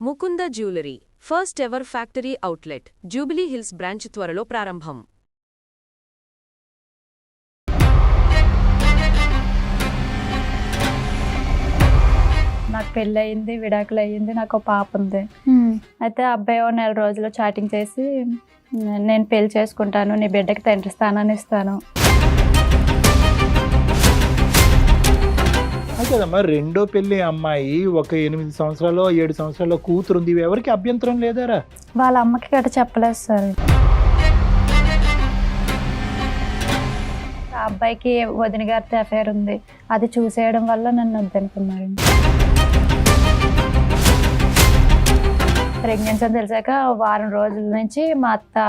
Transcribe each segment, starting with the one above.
Mukunda jewellery first ever factory outlet jubilee hills branch త్వరలో ప్రారంభం. నాకు పెళ్ళి అయింది, విడాకులు అయ్యింది, నాకు ఒక పాప ఉంది. అయితే అబ్బాయి ఓ 4 రోజులు చాటింగ్ చేసి నేను పెళ్లి చేసుకుంటాను, నీ బిడ్డకి తండ్రి స్థానాన్ని ఇస్తాను. కదమ్మా, రెండో పెళ్లి అమ్మాయి ఒక 8 సంవత్సరాలు 7 సంవత్సరాలు కూతురుంది, ఎవరికి అభ్యంతరం లేదారా? వాళ్ళ అమ్మకి గట్రా చెప్పలేదు సార్. ఆ అబ్బాయికి వదిన గారితో అఫైర్ ఉంది, అది చూసేయడం వల్ల నన్ను వద్దనుకున్నారు. ప్రెగ్నెన్సీ అని తెలిసాక వారం రోజుల నుంచి మా అత్త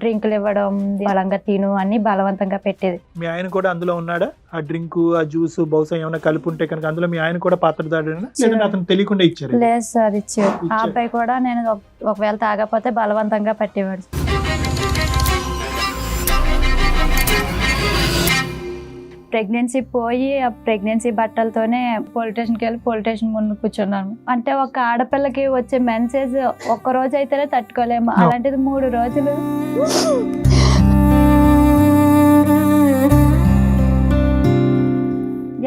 డ్రింకులు ఇవ్వడం, బలంగా తిను అని బలవంతంగా పెట్టేది. మీ ఆయన కూడా అందులో ఉన్నాడా? ఆ డ్రింక్, ఆ జ్యూస్ బహుశా ఏమైనా కలిపి ఉంటే కనుక అందులో మీ ఆయన కూడా పాత్రదాడేనా, లేదంటే అతను తెలియకుండా ఇచ్చారు? లేదు సార్, ఇచ్చారు. ఆ అబ్బాయి కూడా నేను ఒకవేళ తాగకపోతే బలవంతంగా పట్టేవాడు. ప్రెగ్నెన్సీ పోయి ఆ ప్రెగ్నెన్సీ బట్టలతోనే పోలీస్ స్టేషన్కి వెళ్ళి పోలీస్ స్టేషన్ ముందు కూర్చున్నాను. అంటే ఒక ఆడపిల్లకి వచ్చే మెసేజ్ ఒక్క రోజు అయితేనే తట్టుకోలేము, అలాంటిది 3 రోజులు.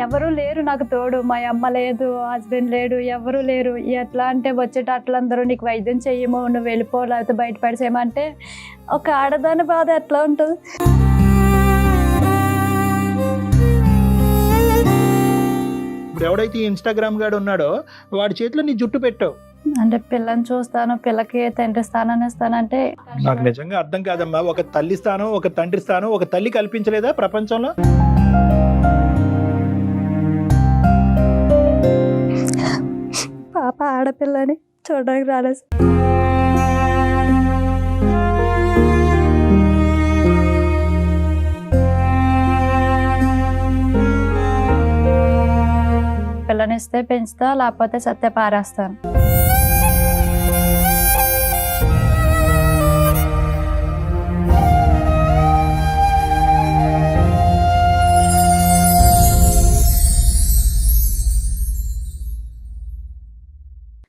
ఎవరు లేరు నాకు తోడు, మా అమ్మ లేదు, హస్బెండ్ లేడు, ఎవరు లేరు. ఎట్లా అంటే వచ్చేటట్లందరూ నీకు వైద్యం చెయ్యము, నువ్వు వెళ్ళిపో, లేకపోతే బయటపడిసేయమంటే ఒక ఆడదాని బాధ ఎట్లా ఉంటుంది. ఇప్పుడు ఎవడైతే ఇన్స్టాగ్రామ్ గాడు ఉన్నాడో వాడి చేతిలో నీ జుట్టు పెట్టావు. అంటే పిల్లని చూస్తాను, పిల్లకి తండ్రి స్థానాన్ని ఇస్తానంటే నాకు నిజంగా అర్థం కాదమ్మా. ఒక తల్లి స్థానం, ఒక తండ్రి స్థానం ఒక తల్లి కల్పించలేదా ప్రపంచంలో? పాప ఆడపిల్లని చూడడానికి రాలేదు. పిల్లనిస్తే పెంచుతా, లేకపోతే సత్తే పారేస్తాను.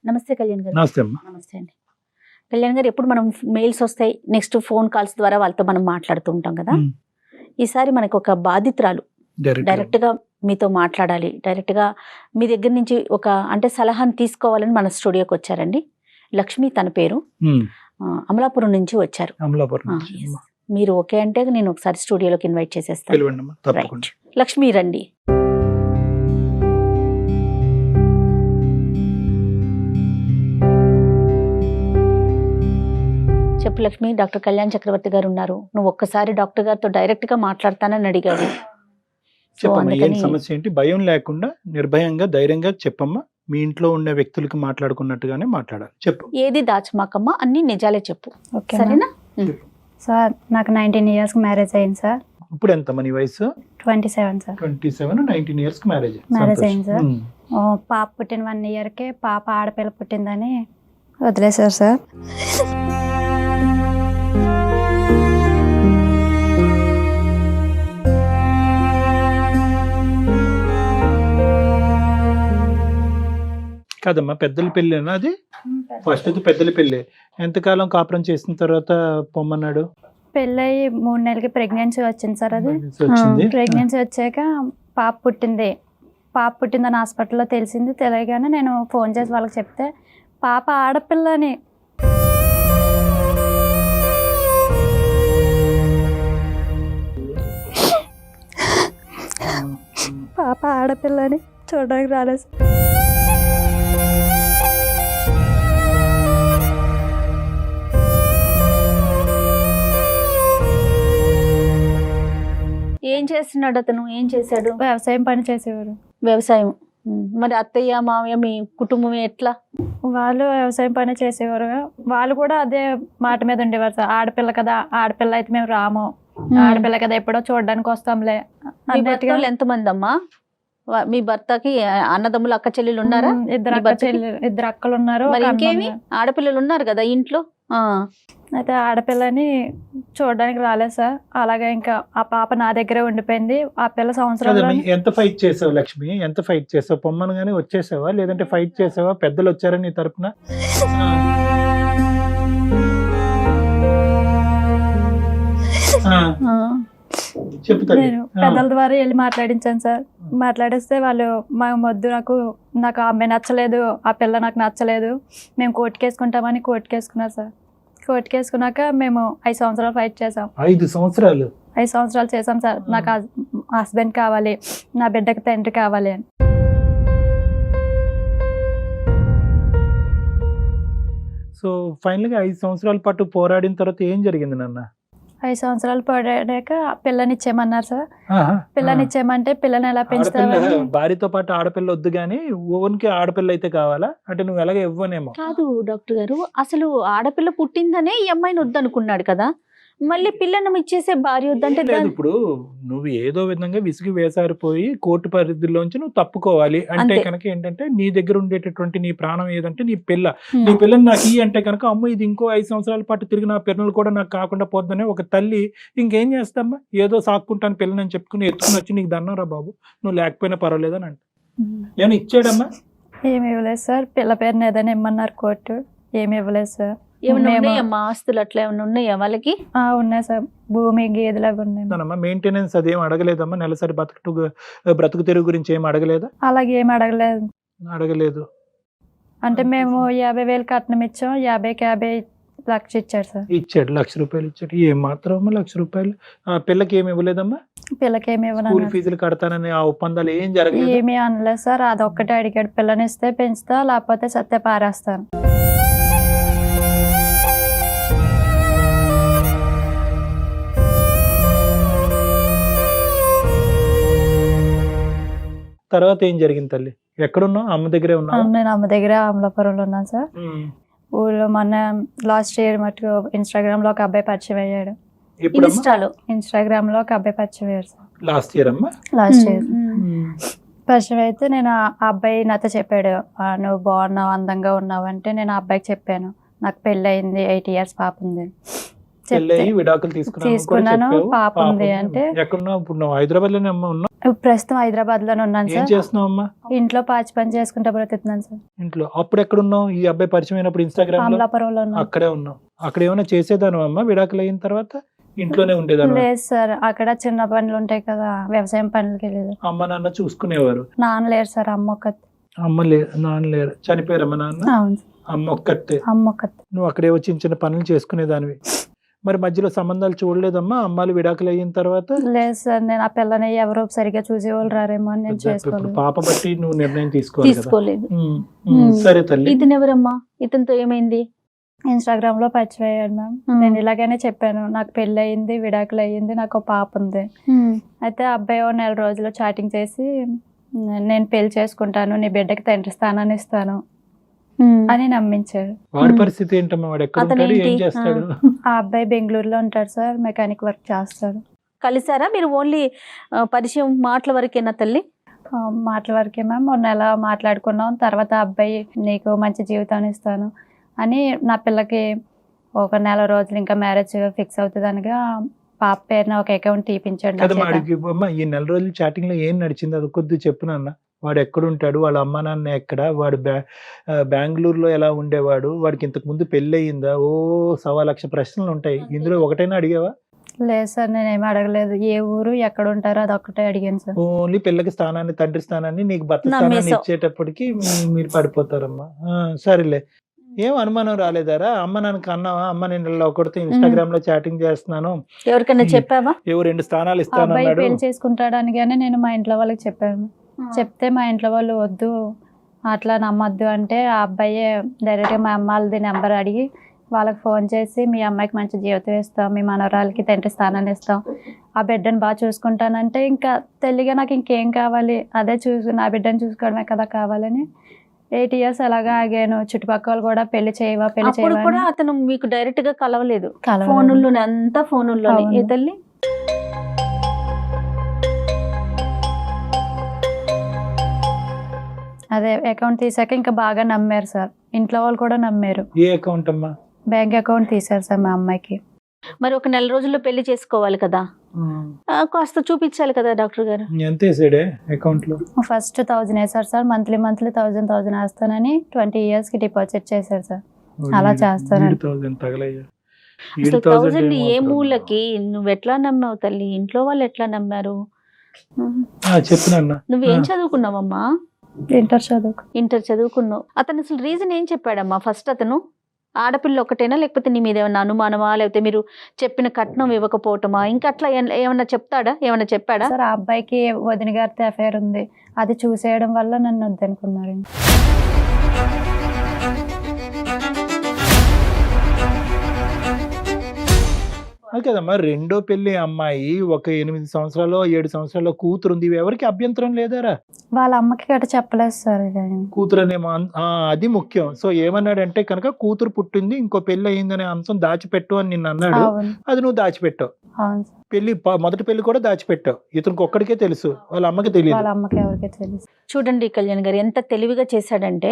నమస్తే కళ్యాణ్ గారు. నమస్తే అమ్మా. నమస్తే అండి కళ్యాణ్ గారు. ఎప్పుడు మనం మెయిల్స్ వస్తాయి, నెక్స్ట్ ఫోన్ కాల్స్ ద్వారా వాళ్ళతో మనం మాట్లాడుతూ ఉంటాం కదా. ఈసారి మనకు ఒక బాధితురాలు డైరెక్ట్ గా మీతో మాట్లాడాలి, డైరెక్ట్ గా మీ దగ్గర నుంచి ఒక అంటే సలహాను తీసుకోవాలని మన స్టూడియోకి వచ్చారండి. లక్ష్మి తన పేరు, అమలాపురం నుంచి వచ్చారు. మీరు ఓకే అంటే నేను ఒకసారి స్టూడియోలోకి ఇన్వైట్ చేసేస్తాను. లక్ష్మి రండి. చెప్పు లక్ష్మి, డాక్టర్ కళ్యాణ్ చక్రవర్తి గారు ఉన్నారు, నువ్వు ఒక్కసారి డాక్టర్ గారితో డైరెక్ట్ గా మాట్లాడతానని అడిగాడు. చెప్పమ్మా, ఏం సమస్య ఏంటి? భయం లేకుండా నిర్భయంగా ధైర్యంగా చెప్పమ్మా. మీ ఇంట్లో ఉండే వ్యక్తులకి మాట్లాడుకున్నట్టుగానే మాట్లాడాలి. చెప్పు. ఏది దాచమాకమ్మా, అన్ని నిజాలే చెప్పు, ఓకే సరేనా? సార్ నాకు 19 years మ్యారేజ్ అయింది సార్. ఇప్పుడు ఎంత మన వయసు? 27 సార్. 27, 19 years మ్యారేజ్ అయింది సార్. పాప పుట్టిన 1 yearకే పాప ఆడపిల్ల పుట్టిందని వదిలేశారు సార్. కాదమ్మా, పెద్దల పెళ్ళేనా అది? ఫస్ట్ అయితే పెద్దల పెళ్ళి. ఎంతకాలం కాపురం చేసిన తర్వాత పొమ్మన్నాడు? పెళ్ళయి 3 నెలలకి ప్రెగ్నెన్సీ వచ్చింది సార్. అది ప్రెగ్నెన్సీ వచ్చాక పాప పుట్టిందని హాస్పిటల్లో తెలిసింది. తెలియగానే నేను ఫోన్ చేసి వాళ్ళకి చెప్తే పాప ఆడపిల్లని, పాప ఆడపిల్లని చూడడానికి రాలేదు. ఏం చేస్తున్నాడు అతను? ఏం చేశాడు? వ్యవసాయం పని చేసేవారు. వ్యవసాయం. మరి అత్తయ్య మామయ్య మీ కుటుంబం ఎట్లా? వాళ్ళు వ్యవసాయం పని చేసేవారు. వాళ్ళు కూడా అదే మాట మీద ఉండేవారు సార్. ఆడపిల్ల కదా, ఆడపిల్ల అయితే మేము రాము, ఆడపిల్ల కదా ఎప్పుడో చూడడానికి వస్తాంలే. ఎంతమంది అమ్మా మీ భర్తకి? అన్నదమ్ములు అక్క చెల్లెలు ఉన్నారా? ఇద్దరు అక్కలు ఉన్నారు. మరి ఇంకేమి ఆడపిల్లలు ఉన్నారు కదా ఇంట్లో, అయితే ఆడపిల్లని చూడడానికి రాలేదు సార్. అలాగే ఇంకా ఆ పాప నా దగ్గరే ఉండిపోయింది. ఆ పిల్ల సంవత్సరాలు కదమ్మా, ఎంత ఫైట్ చేసావు లక్ష్మి? ఎంత ఫైట్ చేసావు? పొమ్మను గానీ వచ్చేసావా, లేదంటే ఫైట్ చేసావా? పెద్దలు వచ్చారా నీ తరపున? చెప్తాను. నేను పెద్దల ద్వారా వెళ్ళి మాట్లాడించాను సార్. మాట్లాడిస్తే వాళ్ళు మా మొద్దు నాకు ఆ అమ్మాయి నచ్చలేదు, ఆ పిల్ల నాకు నచ్చలేదు, మేము కోర్టుకేసుకుంటామని కోర్టుకేసుకున్నారు సార్. కోర్టుకేసుకున్నాక మేము 5 సంవత్సరాలు ఫైట్ చేసాం. 5 సంవత్సరాలు 5 సంవత్సరాలు చేసాం సార్. నాకు హస్బెండ్ కావాలి, నా బిడ్డకి తండ్రి కావాలి అని. సో ఫైనల్ గా 5 సంవత్సరాల పాటు పోరాడిన తర్వాత ఏం జరిగింది నాన్న? 5 సంవత్సరాలు పడాక పిల్లనిచ్చేయమన్నారు సార్. పిల్లనిచ్చేయమంటే పిల్లని ఎలా పెంచుతావని. భార్యతో పాటు ఆడపిల్ల వద్దు గానీ ఓన్కి ఆడపిల్ల అయితే కావాలా అంటే నువ్వు ఎలాగ ఇవ్వనేమో. కాదు డాక్టర్ గారు, అసలు ఆడపిల్ల పుట్టిందనే ఈ అమ్మాయిని వద్దనుకున్నాడు కదా, మళ్ళీ పిల్లను ఇచ్చేసే భార్య వద్దంటే లేదు, ఇప్పుడు నువ్వు ఏదో విధంగా విసిగి వేసారిపోయి కోర్టు పరిధిలోంచి నువ్వు తప్పుకోవాలి అంటే అంతే. కనుక ఏంటంటే నీ దగ్గర ఉండేటటువంటి నీ ప్రాణం ఏదంటే నీ పిల్ల. నీ పిల్లని నాకు ఈ అంటే కనుక అమ్మ ఇది ఇంకో 5 సంవత్సరాల పాటు తిరిగి నా పిల్లలు కూడా నాకు కాకుండా పోద్దని ఒక తల్లి ఇంకేం చేస్తామ్మా? ఏదో సాక్కుంటాను పిల్లని అని చెప్పుకుని ఎత్తుకుని వచ్చి నీకు దన్నం రా బాబు, నువ్వు లేకపోయినా పర్వాలేదని అంటే ఏమైనా ఇచ్చాడమ్మా? ఏమి ఇవ్వలేదు సార్. పిల్ల పేరుని ఏదైనా ఇమ్మన్నారు కోర్టు, ఏమి ఇవ్వలేదు సార్. ఏమైనా ఉన్నాయమ్మా ఆస్తులు అట్లా ఏమైనా ఉన్నాయా వాళ్ళకి? ఉన్నాయి సార్, భూమి గేదెలు అవి ఉన్నాయి. మెయింటెనెన్స్ అదేం అడగలేదమ్మా? నెలసరి బ్రతుకు తెరుగు గురించి ఏం అడగలేదా? అలాగే ఏమి అడగలేదు. అడగలేదు అంటే మేము 50,000 కట్నం ఇచ్చాం, 50కి 50 లక్ష ఇచ్చాడు సార్. ఇచ్చాడు, ₹1,00,000 ఇచ్చాడు. ఏం మాత్రం అమ్మా ₹1,00,000? ఆ పిల్లకి ఏమి ఇవ్వలేదమ్మా? పిల్లకి ఏమి స్కూల్ ఇవ్వను, ఫీజులు కడతానని ఆ ఒప్పందాలు ఏం జరగలేదు? ఏమీ అనలేదు సార్. అదొక్కటే అడిగాడు, పిల్లనిస్తే పెంచుతా లేకపోతే సత్య పారేస్తాను. తర్వాత ఏం జరిగింది తల్లి? ఎక్కడున్నావు? అమ్మ దగ్గరే ఉన్నావు? నేను అమ్మ దగ్గర అమలాపురంలో ఉన్నాను సార్. ఊళ్ళో మొన్న లాస్ట్ ఇయర్ మటుకు ఇన్స్టాగ్రామ్ లో ఒక అబ్బాయి పరిచయం అయ్యాడు. ఇన్స్టాగ్రామ్ లో ఒక అబ్బాయి పరిచయం అయ్యాడు సార్. లాస్ట్ ఇయర్ అమ్మా? లాస్ట్ ఇయర్ పరిచయం అయితే నేను ఆ అబ్బాయి నాతో చెప్పాడు, నువ్వు బాగున్నావు, అందంగా ఉన్నావు అంటే నేను ఆ అబ్బాయికి చెప్పాను నాకు పెళ్ళి అయింది, 8 years పాప ఉంది. విడాకులు తీసుకున్నాను, పాప ఉంది అంటే. ఎక్కడున్నావు ఇప్పుడు? నువ్వు హైదరాబాద్ లోనే అమ్మా ఉన్నావు? ప్రస్తుతం హైదరాబాద్ లోనే ఉన్నాను ఏం సార్. చేస్తున్నావు అమ్మా? ఇంట్లో పాచి పని చేసుకుంటా బ్రతుకుతున్నాను సార్. ఇంట్లో. అప్పుడు ఎక్కడున్నావు? ఈ అబ్బాయి పరిచయం అయినప్పుడు ఇన్స్టాగ్రామ్ లో అమలాపురంలో ఉన్నాను. అక్కడే ఉన్నావు. అక్కడ ఏమైనా చేసేదాను అమ్మా విడాకులు అయిన తర్వాత? ఇంట్లోనే ఉండేదాను? లేదు సార్, అక్కడ చిన్న పనులు ఉంటాయి కదా, వ్యవసాయం పనులకి వెళ్ళేది. అమ్మ నాన్న చూసుకునేవారు? నాన్న లేరు సార్, అమ్మ ఒక్కతే. అమ్మ లేరు, నాన్న లేరు, చనిపోయారమ్మ నాన్న? అవును, అమ్మ ఒక్కతే. అమ్మ ఒక్కతే. నువ్వు అక్కడే చిన్న చిన్న పనులు చేసుకునేదానివి. మరి మధ్యలో సంబంధాలు చూడలేదమ్మా అమ్మాయిలు విడాకులు అయిన తర్వాత? లేదు సార్, నేను ఆ పిల్లని ఎవరో సరిగా చూసేవాళ్ళు రారేమో అని నేను చేసుకోలేదు. పాప బట్టి నువ్వు నిర్ణయం తీసుకోలేదు. సరే తల్లి. ఇతను ఎవరమ్మా? ఇతనితో ఏమైంది? ఇన్స్టాగ్రామ్ లో పరిచయం అయ్యాడు మ్యామ్. నేను ఇలాగనే చెప్పాను, నాకు పెళ్లి అయ్యింది, విడాకులు అయ్యింది, నాకు ఒక పాప ఉంది. అయితే అబ్బాయి 1 నెల రోజులు చాటింగ్ చేసి నేను పెళ్లి చేసుకుంటాను, నీ బిడ్డకి తండ్రి స్థానాన్ని ఇస్తాను అని నమ్మించాడు. వాడి పరిస్థితి ఏంటమ్మా? వాడు ఎక్కడ ఉంటాడు, ఏం చేస్తాడు? ఆ అబ్బాయి బెంగళూరులో ఉంటాడు సార్, మెకానిక్ వర్క్ చేస్తాడు. కలిసారా మీరు? ఓన్లీ పరిచయం మాటల వరకేనా తల్లి? మాటల వరకే మ్యామ్. 1 నెల మాట్లాడుకున్నాం. తర్వాత అబ్బాయి నీకు మంచి జీవితాన్ని ఇస్తాను అని నా పిల్లకి 1 నెల రోజులు ఇంకా మ్యారేజ్ ఫిక్స్ అవుతుంది అనగా పాప పేరున ఒక అకౌంట్ తీపించాడు. ఈ నెల రోజులు చాటింగ్ లో ఏం నడిచింది అది కొద్దిగా చెప్పు నాన్న. వాడు ఎక్కడుంటాడు, వాళ్ళ అమ్మ నాన్న ఎక్కడ, వాడు బెంగళూరులో ఎలా ఉండేవాడు, వాడికి ఇంతకు ముందు పెళ్ళి అయ్యిందా? 1,00,000 ప్రశ్నలు ఉంటాయి. ఇందులో ఒకటైనా అడిగావా? లేదు సార్, నేనేమి అడగలేదు. ఏ ఊరు, ఎక్కడ ఉంటారో అది ఒక్కటే అడిగాను సార్. ఓన్లీ పిల్లకి స్థానాన్ని, తండ్రి స్థానాన్ని, నీకు భర్త స్థానాన్ని ఇచ్చేటప్పటికి మీరు పడిపోతారమ్మా. సరేలే, ఏం అనుమానం రాలేదారా? అమ్మ నాన్నకి అన్నావా? అమ్మ నేను ఒకటితో ఇన్స్టాగ్రామ్ లో చాటింగ్ చేస్తున్నాను, ఎవరికైనా చెప్పావా? 2 స్థానాలు ఇస్తాను అబ్బాయి అన్నాడు. పెళ్లి చేసుకుంటాడు అనగానే నేను మా ఇంట్లో వాళ్ళకి చెప్పాను. చెప్తే మా ఇంట్లో వాళ్ళు వద్దు, అట్లా నమ్మొద్దు అంటే ఆ అబ్బాయి డైరెక్ట్గా మా అమ్మ వాళ్ళది నెంబర్ అడిగి వాళ్ళకి ఫోన్ చేసి మీ అమ్మాయికి మంచి జీవితం ఇస్తాం, మీ మనవరాలకి తండ్రి స్థానాన్ని ఇస్తాం, ఆ బిడ్డను బాగా చూసుకుంటానంటే ఇంకా తెలియగా నాకు ఇంకేం కావాలి, అదే నా బిడ్డను చూసుకోవడమే కదా కావాలని 8 years అలాగా ఆగాను. చుట్టుపక్కల కూడా పెళ్లి చేయవా పెళ్లి చేయవా కూడా అతను మీకు డైరెక్ట్ గా కలవలేదు? ఫోనుల్లోనే, అంతా ఫోనుల్లోనే. ఏ తల్లి? అదే అకౌంట్ తీసాక ఇంకా బాగా నమ్మారు సార్, ఇంట్లో వాళ్ళు కూడా నమ్మారు. ఏ అకౌంట్ అమ్మా? బ్యాంక్ అకౌంట్ తీశారు సార్ మా అమ్మాయికి. మరి ఒక నెల రోజుల్లో పెళ్లి చేసుకోవాలి కదా, కాస్త చూపించాలి కదా డాక్టర్ గారు. ఎంత వేసాడే అకౌంట్ లో? ఫస్ట్ 1000 వేశారు సార్, మంత్లీ 1000 వేస్తానని 20 years కి డిపాజిట్ చేశారు సార్. అలా చేస్తానండి. 7,000 తగలయ్యా. అసలు 1000 ఏ మూలకి? నువ్వు ఎట్లా నమ్మావు తల్లి? ఇంట్లో వాళ్ళు ఎట్లా నమ్మారు? చెప్పినా. నువ్వేం చదువుకున్నావమ్మా? ఇంటర్ చదువుకున్నావు. అతను అసలు రీజన్ ఏం చెప్పాడమ్మా? ఫస్ట్ అతను ఆడపిల్ల ఒకటేనా, లేకపోతే నీ మీద ఏమన్నా అనుమానమా, లేకపోతే మీరు చెప్పిన కట్నం ఇవ్వకపోవటమా, ఇంకా అట్లా ఏమన్నా చెప్పాడా? సార్ ఆ అబ్బాయికి వదిన గారితో అఫైర్ ఉంది, అది చూసేయడం వల్ల నన్ను వద్దనుకున్నారండి. అది కదమ్మా, రెండో పెళ్లి అమ్మాయి, ఒక 8 సంవత్సరాలు 7 సంవత్సరాల కూతురు ఉంది, ఎవరికి అభ్యంతరం లేదారా? వాళ్ళ అమ్మకి గట్ట చెప్పలేదు సార్. కూతురు అనేమో అది ముఖ్యం. సో ఏమన్నాడంటే కనుక కూతురు పుట్టింది, ఇంకో పెళ్లి అయిందనే అంశం దాచిపెట్టు అని నిన్ను అన్నాడు. అది నువ్వు దాచిపెట్టావు. అవును సార్. పెళ్లి మొదటి పెళ్లి కూడా దాచిపెట్టావు. ఇతనికి ఒక్కడికే తెలుసు, వాళ్ళ అమ్మకి తెలియదు. వాళ్ళ అమ్మకి ఎవరికీ తెలుసు. చూడండి కళ్యాణ్ గారు ఎంత తెలివిగా చేశాడంటే,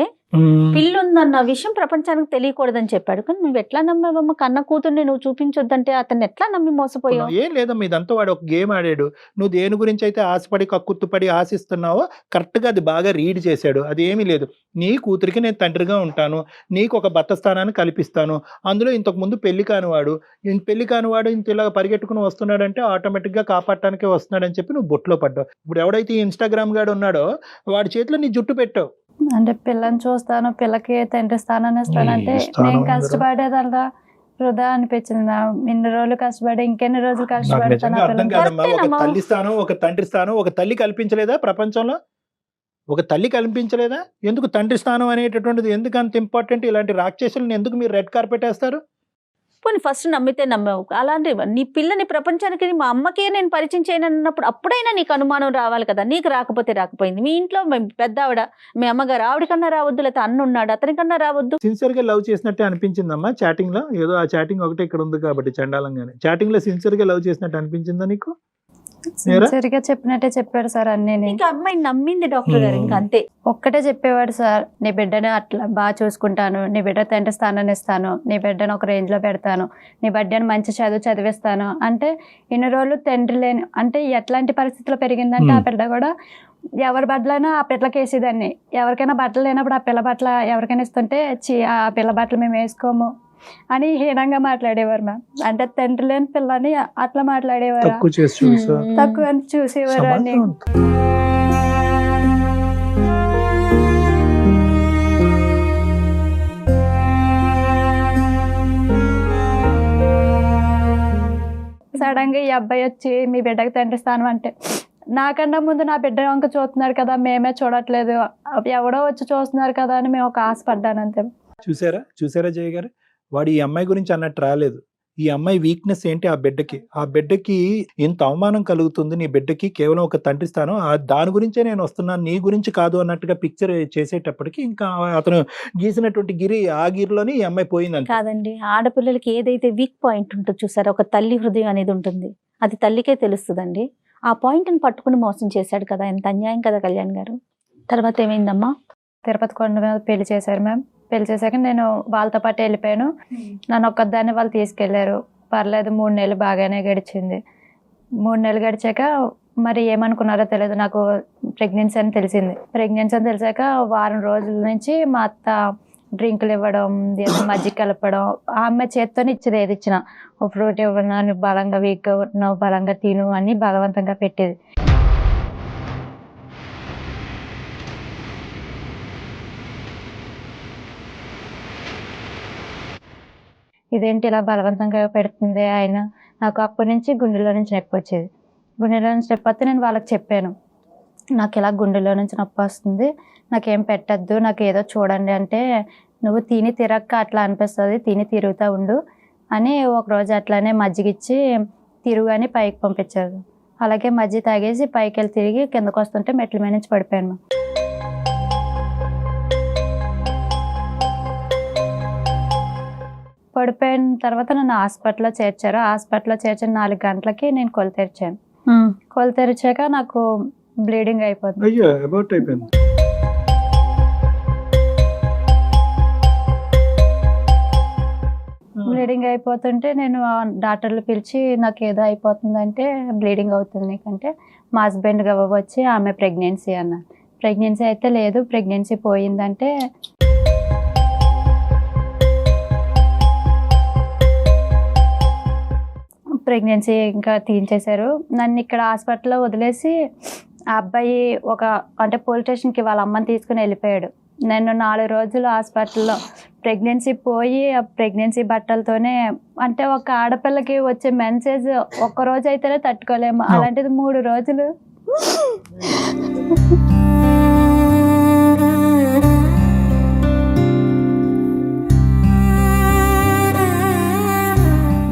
పిల్లుందన్న విషయం ప్రపంచానికి తెలియకూడదని చెప్పాడు. కానీ నువ్వు ఎట్లా నమ్మావమ్మా? కన్న కూతుర్ని నువ్వు చూపించొద్దంటే అతన్ని ఎట్లా నమ్మి మోసపోయావు? ఏం లేదమ్మా, ఇదంతా వాడు ఒక గేమ్ ఆడాడు. నువ్వు దేని గురించి అయితే ఆశపడి కక్కుర్తుపడి ఆశిస్తున్నావో కరెక్ట్ గా అది బాగా రీడ్ చేశాడు. అది ఏమీ లేదు. నీ కూతురికి నేను తండ్రిగా ఉంటాను, నీకు ఒక భర్త స్థానాన్ని కల్పిస్తాను. అందులో ఇంతకు ముందు పెళ్లి కానివాడు ఇంత ఇలా పరిగెట్టుకుని వస్తున్నాడంటే ఆటోమేటిక్ గా కాపాడటానికే వస్తున్నాడని చెప్పి నువ్వు బొట్లో పడ్డావు. ఇప్పుడు ఎవడైతే ఈ ఇన్స్టాగ్రామ్ గాడు ఉన్నాడో వాడి చేతిలో నీ జుట్టు పెట్టావు. అంటే పిల్లని చూస్తాను, పిల్లకి తండ్రి స్థానాన్ని ఇస్తానంటే నేను కష్టపడేదల్లా వృధా అనిపించింది. ఇన్ని రోజులు కష్టపడి ఇంకెన్ని రోజులు కష్టపడతాను. అర్థం కాదమ్మా, ఒక తల్లి స్థానం, ఒక తండ్రి స్థానం ఒక తల్లి కల్పించలేదా ప్రపంచంలో? ఒక తల్లి కల్పించలేదా? ఎందుకు తండ్రి స్థానం అనేటటువంటిది ఎందుకు అంత ఇంపార్టెంట్? ఇలాంటి రాక్షసులను ఎందుకు మీరు రెడ్ కార్పెట్ వేస్తారు? పోనీ ఫస్ట్ నమ్మితే నమ్మావు. అలాంటి నీ పిల్లని ప్రపంచానికి మా అమ్మకే నేను పరిచయం చేయను అన్నప్పుడు అప్పుడైనా నీకు అనుమానం రావాలి కదా. నీకు రాకపోయింది. మీ ఇంట్లో పెద్ద ఆవిడ, మీ అమ్మగారు, ఆవిడకన్నా రావద్దు, లేకపోతే అన్న ఉన్నాడు, అతనికన్నా రావద్దు. సిన్సియర్ గా లవ్ చేసినట్టే అనిపించిందమ్మా చాటింగ్ లో? ఏదో ఆ చాటింగ్ ఒకటే ఇక్కడ ఉంది కాబట్టి చండాలంగానే. చాటింగ్ లో సిన్సియర్ గా లవ్ చేసినట్టు అనిపించిందా నీకు? సరిగా చెప్పినట్టే చెప్పాడు సార్ అన్నీ. ఇంకా అమ్మాయి నమ్మింది డాక్టర్ గారు, ఇంకా అంతే. ఒక్కటే చెప్పేవాడు సార్, నీ బిడ్డని అట్లా బాగా చూసుకుంటాను, నీ బిడ్డ తండ్రి స్థానాన్ని ఇస్తాను, నీ బిడ్డను ఒక రేంజ్ లో పెడతాను, నీ బిడ్డను మంచి చదివిస్తాను అంటే. ఇన్ని రోజులు తండ్రి లేని అంటే ఎట్లాంటి పరిస్థితిలో పెరిగిందంటే ఆ బిడ్డ కూడా ఎవరి బట్టలైనా ఆ పిల్లకి వేసేదాన్ని. ఎవరికైనా బట్టలు లేనప్పుడు ఆ పిల్ల బట్టల ఎవరికైనా ఇస్తుంటే ఆ పిల్ల బట్టలు మేము వేసుకోము అని హీనంగా మాట్లాడేవారు మ్యామ్. అంటే తండ్రి లేని పిల్లని అట్లా మాట్లాడేవారు, తక్కువ అని చూసేవారు అని. సడన్ గా ఈ అబ్బాయి వచ్చి మీ బిడ్డకి తండ్రి స్థానం అంటే, నాకన్నా ముందు నా బిడ్డ వంక చూస్తున్నారు కదా, మేమే చూడట్లేదు, ఎవడో వచ్చి చూస్తున్నారు కదా అని మేము ఒక ఆశపడ్డాను అంతే. చూసారా జయ గారు, వాడు ఈ అమ్మాయి గురించి అన్నట్టు రాలేదు. ఈ అమ్మాయి వీక్నెస్ ఏంటి? ఆ బిడ్డకి ఇంత అవమానం కలుగుతుంది, నీ బిడ్డకి కేవలం ఒక తండ్రి స్థానం, దాని గురించే నేను వస్తున్నాను, నీ గురించి కాదు అన్నట్టుగా పిక్చర్ చేసేటప్పటికి ఇంకా అతను గీసినటువంటి ఆ గిరిలోని ఈ అమ్మాయి పోయిందని కాదండి. ఆడపిల్లలకి ఏదైతే వీక్ పాయింట్ ఉంటుందో చూసారా, ఒక తల్లి హృదయం అనేది ఉంటుంది, అది తల్లికే తెలుస్తుందండి. ఆ పాయింట్ ని పట్టుకుని మోసం చేశాడు కదా, ఎంత అన్యాయం కదా కళ్యాణ్ గారు. తర్వాత ఏమైందమ్మా? తిరుపతి కొండ మీద పెళ్లి చేశారు మ్యామ్. పెళ్లి చేశాక నేను వాళ్ళతో పాటు వెళ్ళిపోయాను. నన్ను ఒక్కదాన్ని వాళ్ళు తీసుకెళ్లారు. పర్లేదు, 3 నెలలు బాగానే గడిచింది. 3 నెలలు గడిచాక మరి ఏమనుకున్నారో తెలియదు, నాకు ప్రెగ్నెన్సీ అని తెలిసింది. ప్రెగ్నెన్సీ అని తెలిసాక వారం రోజుల నుంచి మా అత్త డ్రింకులు ఇవ్వడం, మజ్జిగ కలపడం, ఆ అమ్మాయి చేత్తోనే ఇచ్చేది. ఏది ఇచ్చినా ఒక ఫ్రూట్ ఇవ్వడం, నువ్వు బలంగా వీక్గా ఉన్నావు, బలంగా తిను అని బలవంతంగా పెట్టేది. ఇదేంటి ఇలా బలవంతంగా పెడుతుంది ఆయన. నాకు అప్పటి నుంచి గుండెలో నుంచి నొప్పి వచ్చేది. గుండెలో నుంచి నొప్పి వస్తే నేను వాళ్ళకి చెప్పాను, నాకు ఇలా గుండెలో నుంచి నొప్పి వస్తుంది, నాకేం పెట్టద్దు, నాకు ఏదో చూడండి అంటే, నువ్వు తిని తిరక్క అట్లా అనిపిస్తుంది, తిని తిరుగుతూ ఉండు అని ఒకరోజు అట్లానే మజ్జిగిచ్చి తిరుగు అని పైకి పంపించారు. అలాగే మజ్జిగ తాగేసి పైకి వెళ్ళి తిరిగి కిందకు వస్తుంటే మెట్ల మీద నుంచి పడిపోయాను. పడిపోయిన తర్వాత నన్ను హాస్పిటల్లో చేర్చారు. హాస్పిటల్లో చేర్చిన 4 గంటలకి నేను కొలు తెరిచాను. కొలు తెరిచాక నాకు బ్లీడింగ్ అయిపోతుంది. బ్లీడింగ్ అయిపోతుంటే నేను డాక్టర్లు పిలిచి నాకు ఏదో అయిపోతుందంటే బ్లీడింగ్ అవుతుంది నీకంటే మా హస్బెండ్ వచ్చి ఆమె ప్రెగ్నెన్సీ అన్నారు. ప్రెగ్నెన్సీ అయితే లేదు, ప్రెగ్నెన్సీ పోయిందంటే ప్రెగ్నెన్సీ ఇంకా తీయించేశారు. నన్ను ఇక్కడ హాస్పిటల్లో వదిలేసి ఆ అబ్బాయి అంటే పోలీస్ స్టేషన్కి వాళ్ళ అమ్మని తీసుకుని వెళ్ళిపోయాడు. నేను 4 రోజులు హాస్పిటల్లో ప్రెగ్నెన్సీ పోయి ఆ ప్రెగ్నెన్సీ బట్టలతోనే, అంటే ఒక ఆడపిల్లకి వచ్చే మెన్సేజ్ ఒక్కరోజు అయితేనే తట్టుకోలేము, అలాంటిది 3 రోజులు.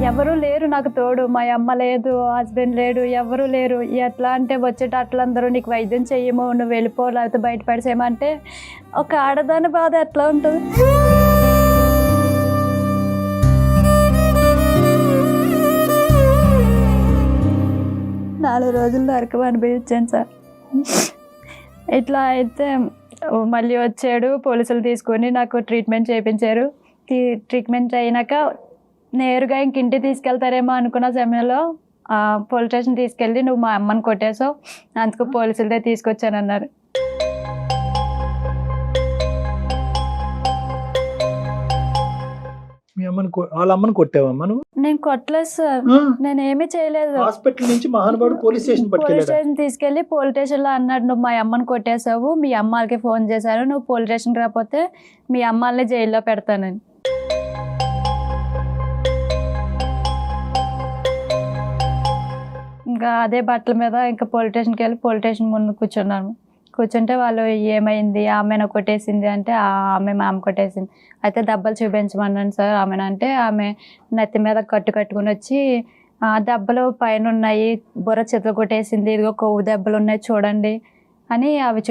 ఎవరు లేరు నాకు తోడు, మా అమ్మ లేదు, హస్బెండ్ లేడు, ఎవరు లేరు. ఎట్లా అంటే వచ్చేటట్లందరూ నీకు వైద్యం చెయ్యము, నువ్వు వెళ్ళిపో, లేకపోతే బయటపడిసేయమంటే ఒక ఆడదాని బాధ ఎట్లా ఉంటుంది. 4 రోజులు నరకం అనిపించాను సార్. ఇట్లా అయితే మళ్ళీ వచ్చాడు, పోలీసులు తీసుకొని నాకు ట్రీట్మెంట్ చేయించారు. ట్రీట్మెంట్ అయినాక నేరుగా ఇంక ఇంటికి తీసుకెళ్తారేమో అనుకున్న సమయంలో పోలీస్ స్టేషన్ తీసుకెళ్ళి నువ్వు మా అమ్మని కొట్టేసావు, అందుకు పోలీసులదే తీసుకొచ్చానన్నారు. వాళ్ళ అమ్మని కొట్టావమ్మా నువ్వు? నేను కొట్టలేదు సార్, నేను ఏమీ చేయలేదు. హాస్పిటల్ నుంచి మహానుభావుడు పోలీస్ స్టేషన్ తీసుకెళ్లి పోలీస్ స్టేషన్ లో అన్నాడు, నువ్వు మా అమ్మని కొట్టేసావు, మీ అమ్మాలకి ఫోన్ చేశారు, నువ్వు పోలీస్ స్టేషన్ రాకపోతే మీ అమ్మాలని జైల్లో పెడతానని. ఇంకా అదే బట్టల మీద ఇంకా పోలీస్ స్టేషన్కి వెళ్ళి పోలీస్ స్టేషన్ ముందు కూర్చుంటే వాళ్ళు ఏమైంది, ఆమెను కొట్టేసింది అంటే ఆమె మా అమ్మ కొట్టేసింది. అయితే దెబ్బలు చూపించమన్నాను సార్ ఆమెనంటే, ఆమె నెత్తి మీద కట్టుకుని వచ్చి దెబ్బలు పైన ఉన్నాయి, బుర్ర చేతులు కొట్టేసింది, ఇదిగో కొవ్వు దెబ్బలు ఉన్నాయి చూడండి అని అవి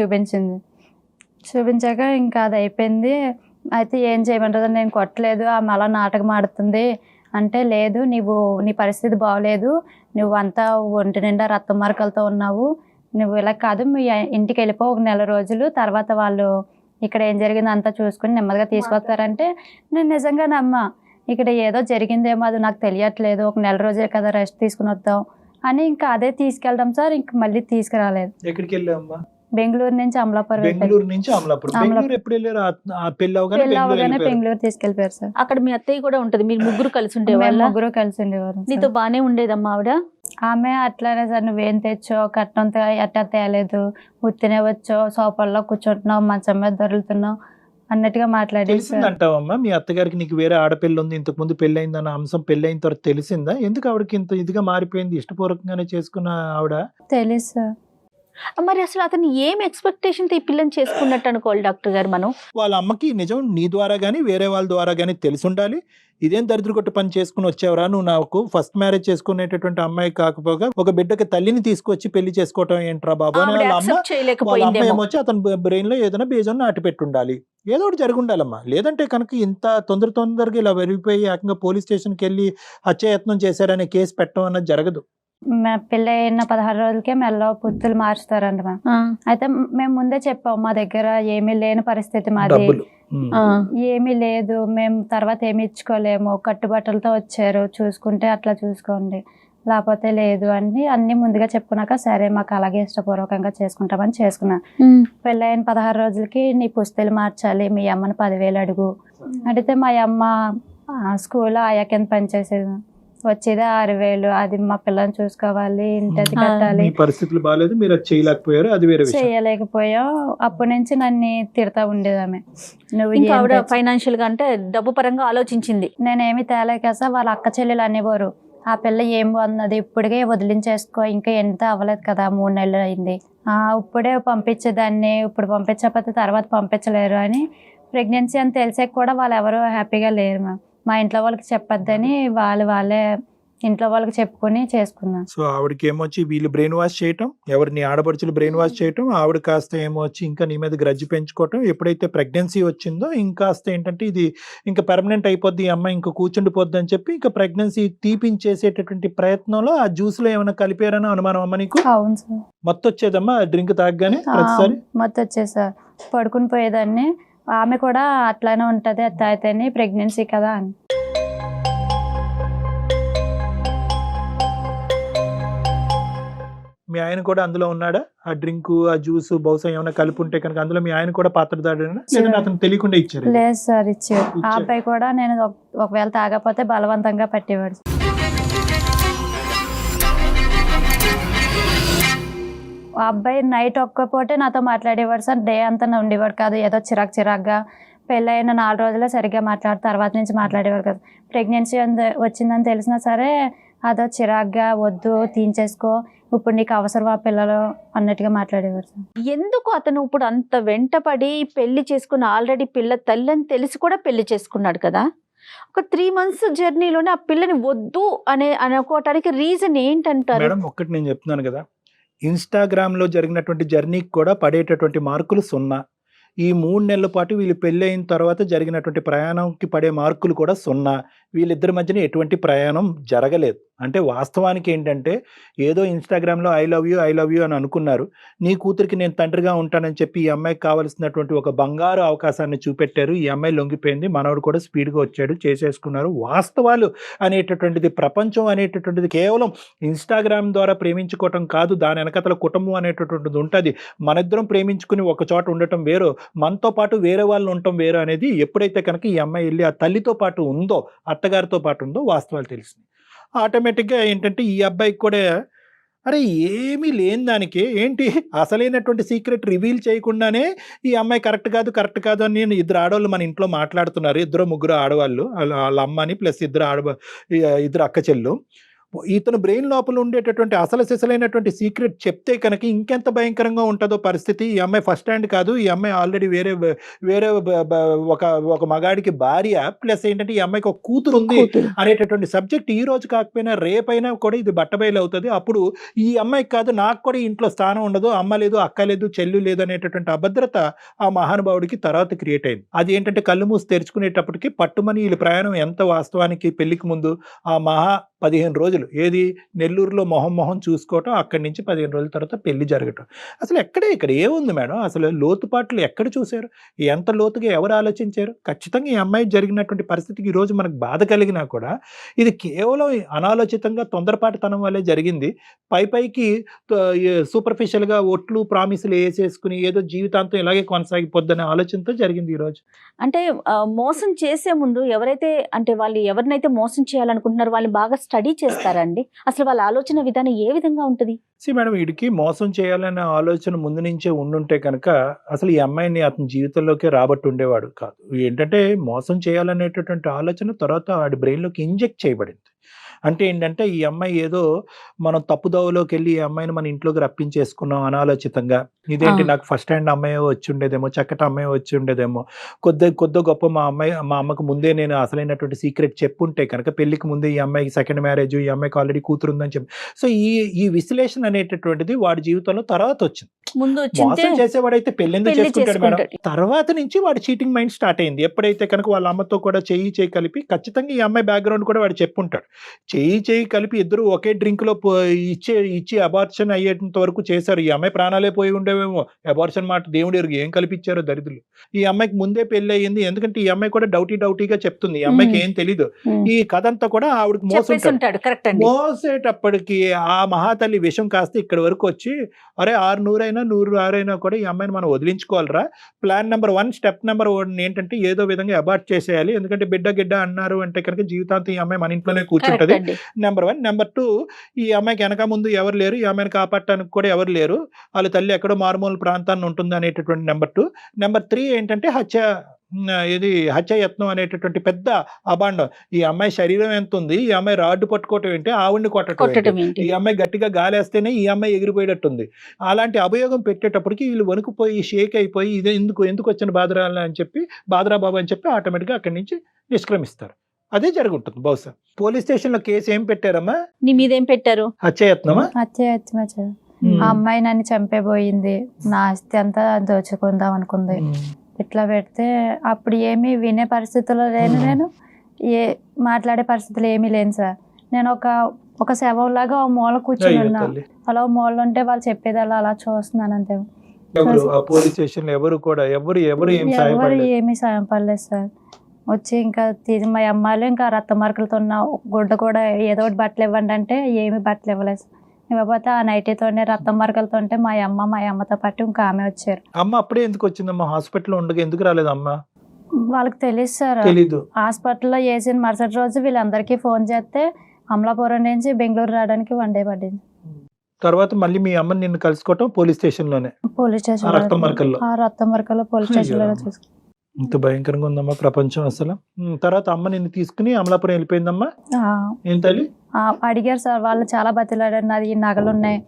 చూపించాక ఇంకా అది అయిపోయింది. అయితే ఏం చేయమంటారు, నేను కొట్టలేదు, ఆమె అలా నాటకం ఆడుతుంది అంటే, లేదు నీ పరిస్థితి బాగోలేదు, నువ్వు అంతా ఒంటి నిండా రక్తం మరకలతో ఉన్నావు, నువ్వు ఇలా కాదు, మీ ఇంటికి వెళ్ళిపో 1 నెల రోజులు, తర్వాత వాళ్ళు ఇక్కడ ఏం జరిగిందో అంతా చూసుకుని నెమ్మదిగా తీసుకొస్తారంటే, నేను నిజంగా నమ్మా ఇక్కడ ఏదో జరిగిందేమో, అది నాకు తెలియట్లేదు, 1 నెల రోజే కదా రెస్ట్ తీసుకుని వద్దాం అని ఇంకా అదే తీసుకెళ్దాం సార్. ఇంక మళ్ళీ తీసుకురాలేదు. ఎక్కడికి వెళ్ళావమ్మా? బెంగళూరు నుంచి అమలాపురం. బెంగళూరు తీసుకెళ్ళిపోయారు సార్. అక్కడ మీ అత్తయ్య కూడా ఉంటది, మీరు ముగ్గురు కలిసి ఉండేవాళ్ళు? ముగ్గురు కలిసి ఉండేవారు. నీతో బానే ఉండేదమ్మా ఆవిడ? ఆమె అట్లానే సార్, నువ్వేం తెచ్చో కట్నం ఎట్టా తేలేదు, ఉత్తినే వచ్చో సోఫాల్లో కూర్చుంటున్నావు, మంచం మీద దొరుకుతున్నావు అన్నట్టుగా మాట్లాడేసిందంటావమ్మా. మీ అత్తగారికి నీకు వేరే ఆడపిల్ల ఉంది, ఇంతకు ముందు పెళ్ళయిందన్న అంశం పెళ్ళైన తర్వాత తెలిసిందా? ఎందుకు ఆవిడకి ఇంత ఇదిగా మారిపోయింది? ఇష్టపూర్వకంగానే చేసుకున్న ఆవిడ? తెలుసు సార్. మరి అసలు అతను ఏం ఎక్స్పెక్టేషన్ తో ఈ పిల్లని చేసుకున్నట్టు అనుకోవాలి డాక్టర్ గారు? మనం వాళ్ళ అమ్మకి నిజం నీ ద్వారా గానీ వేరే వాళ్ళ ద్వారా గానీ తెలిసి ఉండాలి. ఇదేం దరిద్ర కొట్టు పని చేసుకుని వచ్చావరా నువ్వు, నాకు ఫస్ట్ మ్యారేజ్ చేసుకునేటటువంటి అమ్మాయి కాకపోగా ఒక బిడ్డకి తల్లిని తీసుకొచ్చి పెళ్లి చేసుకోవటం ఏంట్రా బాబు అని వాళ్ళ అమ్మ ఏమొచ్చి అతని బ్రెయిన్ లో ఏదైనా బీజం నాటి పెట్టుండాలి, ఏదో ఒకటి జరిగి ఉండాలమ్మా. లేదంటే కనుక ఇంత తొందరగా ఇలా వెరిగిపోయి ఏకంగా పోలీస్ స్టేషన్కి వెళ్ళి హత్యాయత్నం చేశారనే కేసు పెట్టడం అన్నది జరగదు. పెళ్ళి అయిన 16 రోజులకే మెల్ల పుత్తులు మార్చుతారంట మ్యామ్. అయితే మేము ముందే చెప్పాం, మా దగ్గర ఏమీ లేని పరిస్థితి, మాది ఏమీ లేదు, మేము తర్వాత ఏమి ఇచ్చుకోలేము, కట్టుబట్టలతో వచ్చారు, చూసుకుంటే అట్లా చూసుకోండి, లేకపోతే లేదు అని అన్ని ముందుగా చెప్పుకున్నాక సరే మాకు అలాగే ఇష్టపూర్వకంగా చేసుకుంటామని చేసుకున్నా. పెళ్ళి అయిన 16 రోజులకి నీ పుస్తలు మార్చాలి, మీ అమ్మని 10,000 అడుగు అడిగితే మా అమ్మ స్కూల్లో ఆయా కింద పనిచేసేది, వచ్చేది 6,000, అది మా పిల్లని చూసుకోవాలి, ఇంటి కట్టాలి, పరిస్థితులు బాగాలేదు, మీరు చేయలేకపోయారు, అది వేరే విషయం. చేయలేకపోయాం. అప్పటి నుంచి నన్ను తిడతా ఉండేది ఆమె, నువ్వు ఫైనాన్షియల్ గా అంటే డబ్బు పరంగా ఆలోచించింది. నేనేమి తేలేక సార్ వాళ్ళ అక్క చెల్లెలు అనేవారు, ఆ పిల్ల ఏం అన్నది, ఇప్పటికే వదిలించేసుకో, ఇంకా ఎంత అవ్వలేదు కదా, 3 నెలలు అయింది, ఇప్పుడే పంపించేదాన్ని, ఇప్పుడు పంపించకపోతే తర్వాత పంపించలేరు అని. ప్రెగ్నెన్సీ అని తెలిసాక కూడా వాళ్ళు ఎవరు హ్యాపీగా లేరు మ్యామ్. మా ఇంట్లో వాళ్ళకి చెప్పొద్దని వాళ్ళే ఇంట్లో వాళ్ళకి చెప్పుకొని చేసుకున్నాను. సో ఆవిడకి ఏమొచ్చి వీళ్ళు బ్రెయిన్ వాష్ చేయటం, ఎవరిని ఆడపడుచులు బ్రెయిన్ వాష్ చేయటం, ఆవిడ కాస్త ఏమొచ్చి ఇంకా నీ మీద గ్రడ్జ్ పెంచుకోవటం. ఎప్పుడైతే ప్రెగ్నెన్సీ వచ్చిందో ఇంకాస్త ఏంటంటే ఇది ఇంకా పర్మనెంట్ అయిపోద్ది, ఈ అమ్మాయి ఇంకా కూర్చుండిపోద్ది అని చెప్పి ఇంకా ప్రెగ్నెన్సీ తీపించేసేటటువంటి ప్రయత్నంలో ఆ జ్యూస్ లో ఏమైనా కలిపారని అనుమానం అమ్మ నీకు? అవును సార్. మత్తు వచ్చేదమ్మా డ్రింక్ తాగగానే? ప్రతిసారి మత్తు వచ్చేది సార్, పడుకుని పోయేదాన్ని. ఆమె కూడా అట్లానే ఉంటది, అది తాగితేనే ప్రెగ్నెన్సీ కదా అని. మీ ఆయన కూడా అందులో ఉన్నాడా? ఆ డ్రింక్, ఆ జ్యూస్ బహుశా ఏమైనా కలిపి ఉంటే కనుక అందులో మీ ఆయన కూడా పాత్రదాడేనా, లేదంటే అతను తెలియకుండా ఇచ్చారు? లేదు సార్, ఇచ్చారు. ఆ అబ్బాయి కూడా నేను ఒకవేళ తాగకపోతే బలవంతంగా పట్టేవాడు. ఆ అబ్బాయి నైట్ ఒక్కపోతే నాతో మాట్లాడేవాడు సార్, డే అంతా ఉండేవాడు కాదు. ఏదో చిరాగ్గా పెళ్ళైన 4 రోజులే సరిగ్గా తర్వాత నుంచి మాట్లాడేవాడు కాదు. ప్రెగ్నెన్సీ వచ్చిందని తెలిసినా సరే అదో చిరాగ్గా, వద్దు తీయించేసుకో, ఇప్పుడు నీకు అవసరం ఆ పిల్లలు అన్నట్టుగా మాట్లాడేవారు సార్. ఎందుకు అతను ఇప్పుడు అంత వెంటపడి పెళ్లి చేసుకున్న, ఆల్రెడీ పిల్ల తల్లి అని తెలిసి కూడా పెళ్లి చేసుకున్నాడు కదా, ఒక 3 months జర్నీలోనే ఆ పిల్లని వద్దు అనుకోవటానికి రీజన్ ఏంటంటారు? మేడం ఒక్కటి నేను చెప్తున్నాను కదా, ఇన్స్టాగ్రామ్ లో జరిగినటువంటి జర్నీకి కూడా పడేటటువంటి మార్కులు 0. ఈ 3 నెలల పాటు వీళ్ళు పెళ్ళి అయిన తర్వాత జరిగినటువంటి ప్రయాణంకి పడే మార్కులు కూడా 0. వీళ్ళిద్దరి మధ్యన ఎటువంటి ప్రయాణం జరగలేదు. అంటే వాస్తవానికి ఏంటంటే ఏదో ఇన్స్టాగ్రామ్లో ఐ లవ్ యూ అని అనుకున్నారు. నీ కూతురికి నేను తండ్రిగా ఉంటానని చెప్పి ఈ అమ్మాయికి కావాల్సినటువంటి ఒక బంగారు అవకాశాన్ని చూపెట్టారు. ఈ అమ్మాయి లొంగిపోయింది, మనవడు కూడా స్పీడ్గా వచ్చాడు, చేసేసుకున్నారు. వాస్తవాలు అనేటటువంటిది, ప్రపంచం అనేటటువంటిది కేవలం ఇన్స్టాగ్రామ్ ద్వారా ప్రేమించుకోవటం కాదు, దాని వెనకతల కుటుంబం అనేటటువంటిది ఉంటుంది. మనిద్దరం ప్రేమించుకుని ఒక చోట ఉండటం వేరు, మనతో పాటు వేరే వాళ్ళు ఉండటం వేరు అనేది ఎప్పుడైతే కనుక ఈ అమ్మాయి వెళ్ళి ఆ తల్లితో పాటు ఉందో, అత్తగారితో పాటు ఉందో వాస్తవాలు తెలిసింది. ఆటోమేటిక్గా ఏంటంటే ఈ అబ్బాయికి కూడా అరే ఏమీ లేని దానికి ఏంటి అసలైనటువంటి సీక్రెట్ రివీల్ చేయకుండానే ఈ అమ్మాయి కరెక్ట్ కాదు అని నేను 2 ఆడవాళ్ళు మన ఇంట్లో మాట్లాడుతున్నారు. 2-3 ఆడవాళ్ళు, వాళ్ళ అమ్మని ప్లస్ 2 అక్క చెల్లు. ఇతను బ్రెయిన్ లోపల ఉండేటటువంటి అసలు సిసలైనటువంటి సీక్రెట్ చెప్తే కనుక ఇంకెంత భయంకరంగా ఉంటుందో పరిస్థితి. ఈ అమ్మాయి ఫస్ట్ హ్యాండ్ కాదు, ఈ అమ్మాయి ఆల్రెడీ వేరే ఒక మగాడికి భార్య, ప్లస్ ఏంటంటే ఈ అమ్మాయికి ఒక కూతురు ఉంది అనేటటువంటి సబ్జెక్ట్ ఈ రోజు కాకపోయినా రేపైనా కూడా ఇది బట్టబయలు అవుతుంది. అప్పుడు ఈ అమ్మాయికి కాదు, నాకు కూడా ఇంట్లో స్థానం ఉండదు, అమ్మ లేదు, అక్క లేదు, చెల్లు లేదు అనేటటువంటి అభద్రత ఆ మహానుభావుడికి తర్వాత క్రియేట్ అయింది. అది ఏంటంటే కళ్ళు మూసి తెరుచుకునేటప్పటికి పట్టుమని వీళ్ళ ప్రయాణం ఎంత వాస్తవానికి పెళ్లికి ముందు ఆ 15 రోజులు ఏది నెల్లూరులో మొహం చూసుకోవటం, అక్కడి నుంచి 15 రోజుల తర్వాత పెళ్లి జరగటం. అసలు ఇక్కడ ఏముంది మేడం? అసలు లోతుపాట్లు ఎక్కడ చూశారు? ఎంత లోతుగా ఎవరు ఆలోచించారు? ఖచ్చితంగా ఈ అమ్మాయి జరిగినటువంటి పరిస్థితికి ఈరోజు మనకు బాధ కలిగినా కూడా ఇది కేవలం అనాలోచితంగా తొందరపాటుతనం వల్లే జరిగింది. పైకి సూపర్ఫిషియల్గా ఒట్లు ప్రామిసులు వేసేసుకుని ఏదో జీవితాంతం ఇలాగే కొనసాగిపోద్దనే ఆలోచనతో జరిగింది ఈరోజు. అంటే మోసం చేసే ముందు వాళ్ళు ఎవరినైతే మోసం చేయాలనుకుంటున్నారో వాళ్ళు బాగా స్టడీ చేస్తారండి. అసలు వాళ్ళ ఆలోచన విధానం ఏ విధంగా ఉంటుంది? మేడం, వీడికి మోసం చేయాలనే ఆలోచన ముందు నుంచే ఉండుంటే కనుక అసలు ఈ అమ్మాయిని అతని జీవితంలోకి రాబట్టి ఉండేవాడు కాదు. ఏంటంటే మోసం చేయాలనేటటువంటి ఆలోచన తర్వాత వాడి బ్రెయిన్లోకి ఇంజెక్ట్ చేయబడింది. అంటే ఏంటంటే ఈ అమ్మాయి ఏదో మనం తప్పుదోవలోకి వెళ్ళి ఈ అమ్మాయిని మన ఇంట్లోకి రప్పించేసుకున్నాం అనాలోచితంగా. ఇదేంటి నాకు ఫస్ట్ హ్యాండ్ అమ్మాయి వచ్చి ఉండేదేమో, చక్కటి అమ్మాయి వచ్చి ఉండేదేమో, కొద్ది గొప్ప మా అమ్మకు ముందే నేను అసలైనటువంటి సీక్రెట్ చెప్పుంటే కనుక పెళ్లికి ముందే ఈ అమ్మాయికి సెకండ్ మ్యారేజ్, ఈ అమ్మాయికి ఆల్రెడీ కూతురు ఉందని చెప్పి. సో ఈ విశ్లేషణ అనేటటువంటిది వాడి జీవితంలో తర్వాత వచ్చింది. మోసం చేసేవాడైతే పెళ్ళెందుకు చేసుకుంటాడు మేడం? తర్వాత నుంచి వాడి చీటింగ్ మైండ్ స్టార్ట్ అయింది. ఎప్పుడైతే కనుక వాళ్ళ అమ్మతో కూడా చేయి కలిపి, ఖచ్చితంగా ఈ అమ్మాయి బ్యాక్గ్రౌండ్ కూడా వాడు చెప్పుంటాడు. చేయి కలిపి ఇద్దరు ఒకే డ్రింక్ లో ఇచ్చి అబార్షన్ అయ్యేంత వరకు చేశారు. ఈ అమ్మాయి ప్రాణాలే పోయి ఉండేవేమో. అబార్షన్ మాట దేవుడు ఎరుగు ఏం కల్పించారో దరిద్రులు. ఈ అమ్మాయికి ముందే పెళ్లి అయ్యింది. ఎందుకంటే ఈ అమ్మాయి కూడా డౌటీగా చెప్తుంది. ఈ అమ్మాయికి ఏం తెలీదు. ఈ కథ అంతా కూడా ఆవిడకి మోసేటప్పటికి ఆ మహాతల్లి విషం కాస్త ఇక్కడి వరకు వచ్చి, అరే 600 కూడా ఈ అమ్మాయిని మనం వదిలించుకోవాలరా. ప్లాన్ నెంబర్ 1, స్టెప్ నెంబర్ 1 ఏంటంటే ఏదో విధంగా అబార్ట్ చేసేయాలి. ఎందుకంటే బిడ్డ అన్నారు అంటే కనుక జీవితాంతం ఈ అమ్మాయి మన ఇంట్లోనే కూర్చుంటది. నెంబర్ 1. నెంబర్ 2, ఈ అమ్మాయికి వెనక ముందు ఎవరు లేరు, ఈ అమ్మాయిని కాపాడటానికి కూడా ఎవరు లేరు, వాళ్ళ తల్లి ఎక్కడో మారుమూల ప్రాంతాన్ని ఉంటుంది అనేటటువంటి నెంబర్ 2. నెంబర్ 3 ఏంటంటే హత్యాయత్నం అనేటటువంటి పెద్ద అబాండం. ఈ అమ్మాయి శరీరం ఎంత ఉంది, ఈ అమ్మాయి రాడ్డు పట్టుకోవటం ఏంటి, ఆవిడ్ని కొట్టడం ఏంటి, ఈ అమ్మాయి గట్టిగా గాలేస్తేనే ఈ అమ్మాయి ఎగిరిపోయేటట్టుంది. అలాంటి అభియోగం పెట్టేటప్పటికి వీళ్ళు వణుకుపోయి షేక్ అయిపోయి ఇది ఎందుకు వచ్చిన బాదరా బాబు అని చెప్పి ఆటోమేటిక్గా అక్కడి నుంచి నిష్క్రమిస్తారు. అదే జరుగుతుంది బహుశా. పోలీస్ స్టేషన్ లో కేసు ఏం పెట్టారమ్మా? నీ మీద ఏం పెట్టారు? హత్యాయత్నమా. ఆ అమ్మాయి నన్ను చంపేపోయింది, నా ఆస్తి అంతా దోచుకుందాం అనుకుంది. ఇట్లా పెడితే అప్పుడు ఏమీ వినే పరిస్థితుల్లో లేను, నేను మాట్లాడే పరిస్థితులు ఏమీ లేను సార్. నేను ఒక శవంలాగా ఒక మూల కూర్చొని ఉన్నా. అలా మూల ఉంటే వాళ్ళు చెప్పేది అలా చూస్తున్నాను అంతే. ఎవరు ఏమీ సాయం పడలేదు సార్. వచ్చి ఇంకా మా అమ్మాయిలు ఇంకా రక్త మార్కులతో ఉన్న గుడ్డ కూడా ఏదో ఒకటి బట్టలు ఇవ్వండి అంటే ఏమి బట్టలు ఇవ్వలేదు. ఇవ్వకపోతే ఆ నైటీతోనే రక్తం మరకలతో మా అమ్మతో పాటు ఇంకా ఆమె వచ్చారు. అమ్మ అప్పుడే ఎందుకు వచ్చిందమ్మా? హాస్పిటల్లో ఉండగా ఎందుకు రాలేదు అమ్మ? వాళ్ళకి తెలియదు సార్. తెలీదు. హాస్పిటల్లో వేసిన మరుసటి రోజు వీళ్ళందరికీ ఫోన్ చేస్తే అమలాపురం నుంచి బెంగళూరు రావడానికి 1 day పడింది. తర్వాత మళ్ళీ మీ అమ్మని నిన్ను కలుసుకోవటం పోలీస్ స్టేషన్ లోనే, పోలీస్ స్టేషన్ రక్తం మరకల్లో. రక్తం మరకల్లో పోలీస్ స్టేషన్ లో చూసుకున్నాం. ఇంత భయంకరంగా ఉందమ్మా ప్రపంచం అసలు. తర్వాత అమ్మ నిన్ను తీసుకుని అమలాపురం వెళ్ళిపోయిందమ్మా. ఏం తల్లి? అడిగారు సార్ వాళ్ళు, చాలా బతిలాడారు. నాది నగలు ఉన్నాయి,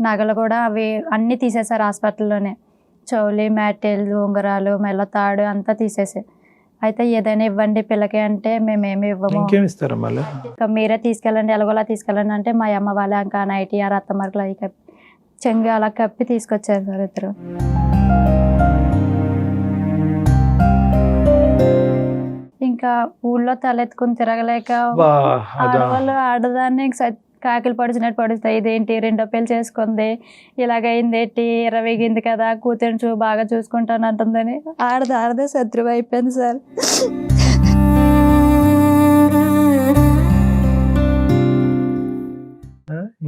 నగలు కూడా అవి అన్ని తీసేశారు హాస్పిటల్లోనే. చౌలి, మ్యాటెల్, ఉంగరాలు, మెల్ల తాడు అంతా తీసేసారు. అయితే ఏదైనా ఇవ్వండి పిల్లకి అంటే మేమేమి ఇవ్వము, ఇంకేమిస్తారమ్మా? ఇంకా మీరే తీసుకెళ్ళండి, ఎలాగోలా తీసుకెళ్ళండి అంటే మా అమ్మ వాళ్ళే ఇంకా నైటీ ఆ రక్త మరకలు అవి కప్పి చెంగు అలా కప్పి తీసుకొచ్చారు సార్ ఇద్దరు. ఇంకా ఊళ్ళో తలెత్తుకుని తిరగలేక ఆడవాళ్ళు ఆడదాన్ని కాకిలు పడిచినట్టు పడుస్తాయి. ఇదేంటి 2వ పెళ్లి చేసుకుంది, ఇలాగైంది ఏంటి, 20 కదా, కూతురు బాగా చూసుకుంటాను అంటుందని ఆడదే శత్రువు అయిపోయింది సార్.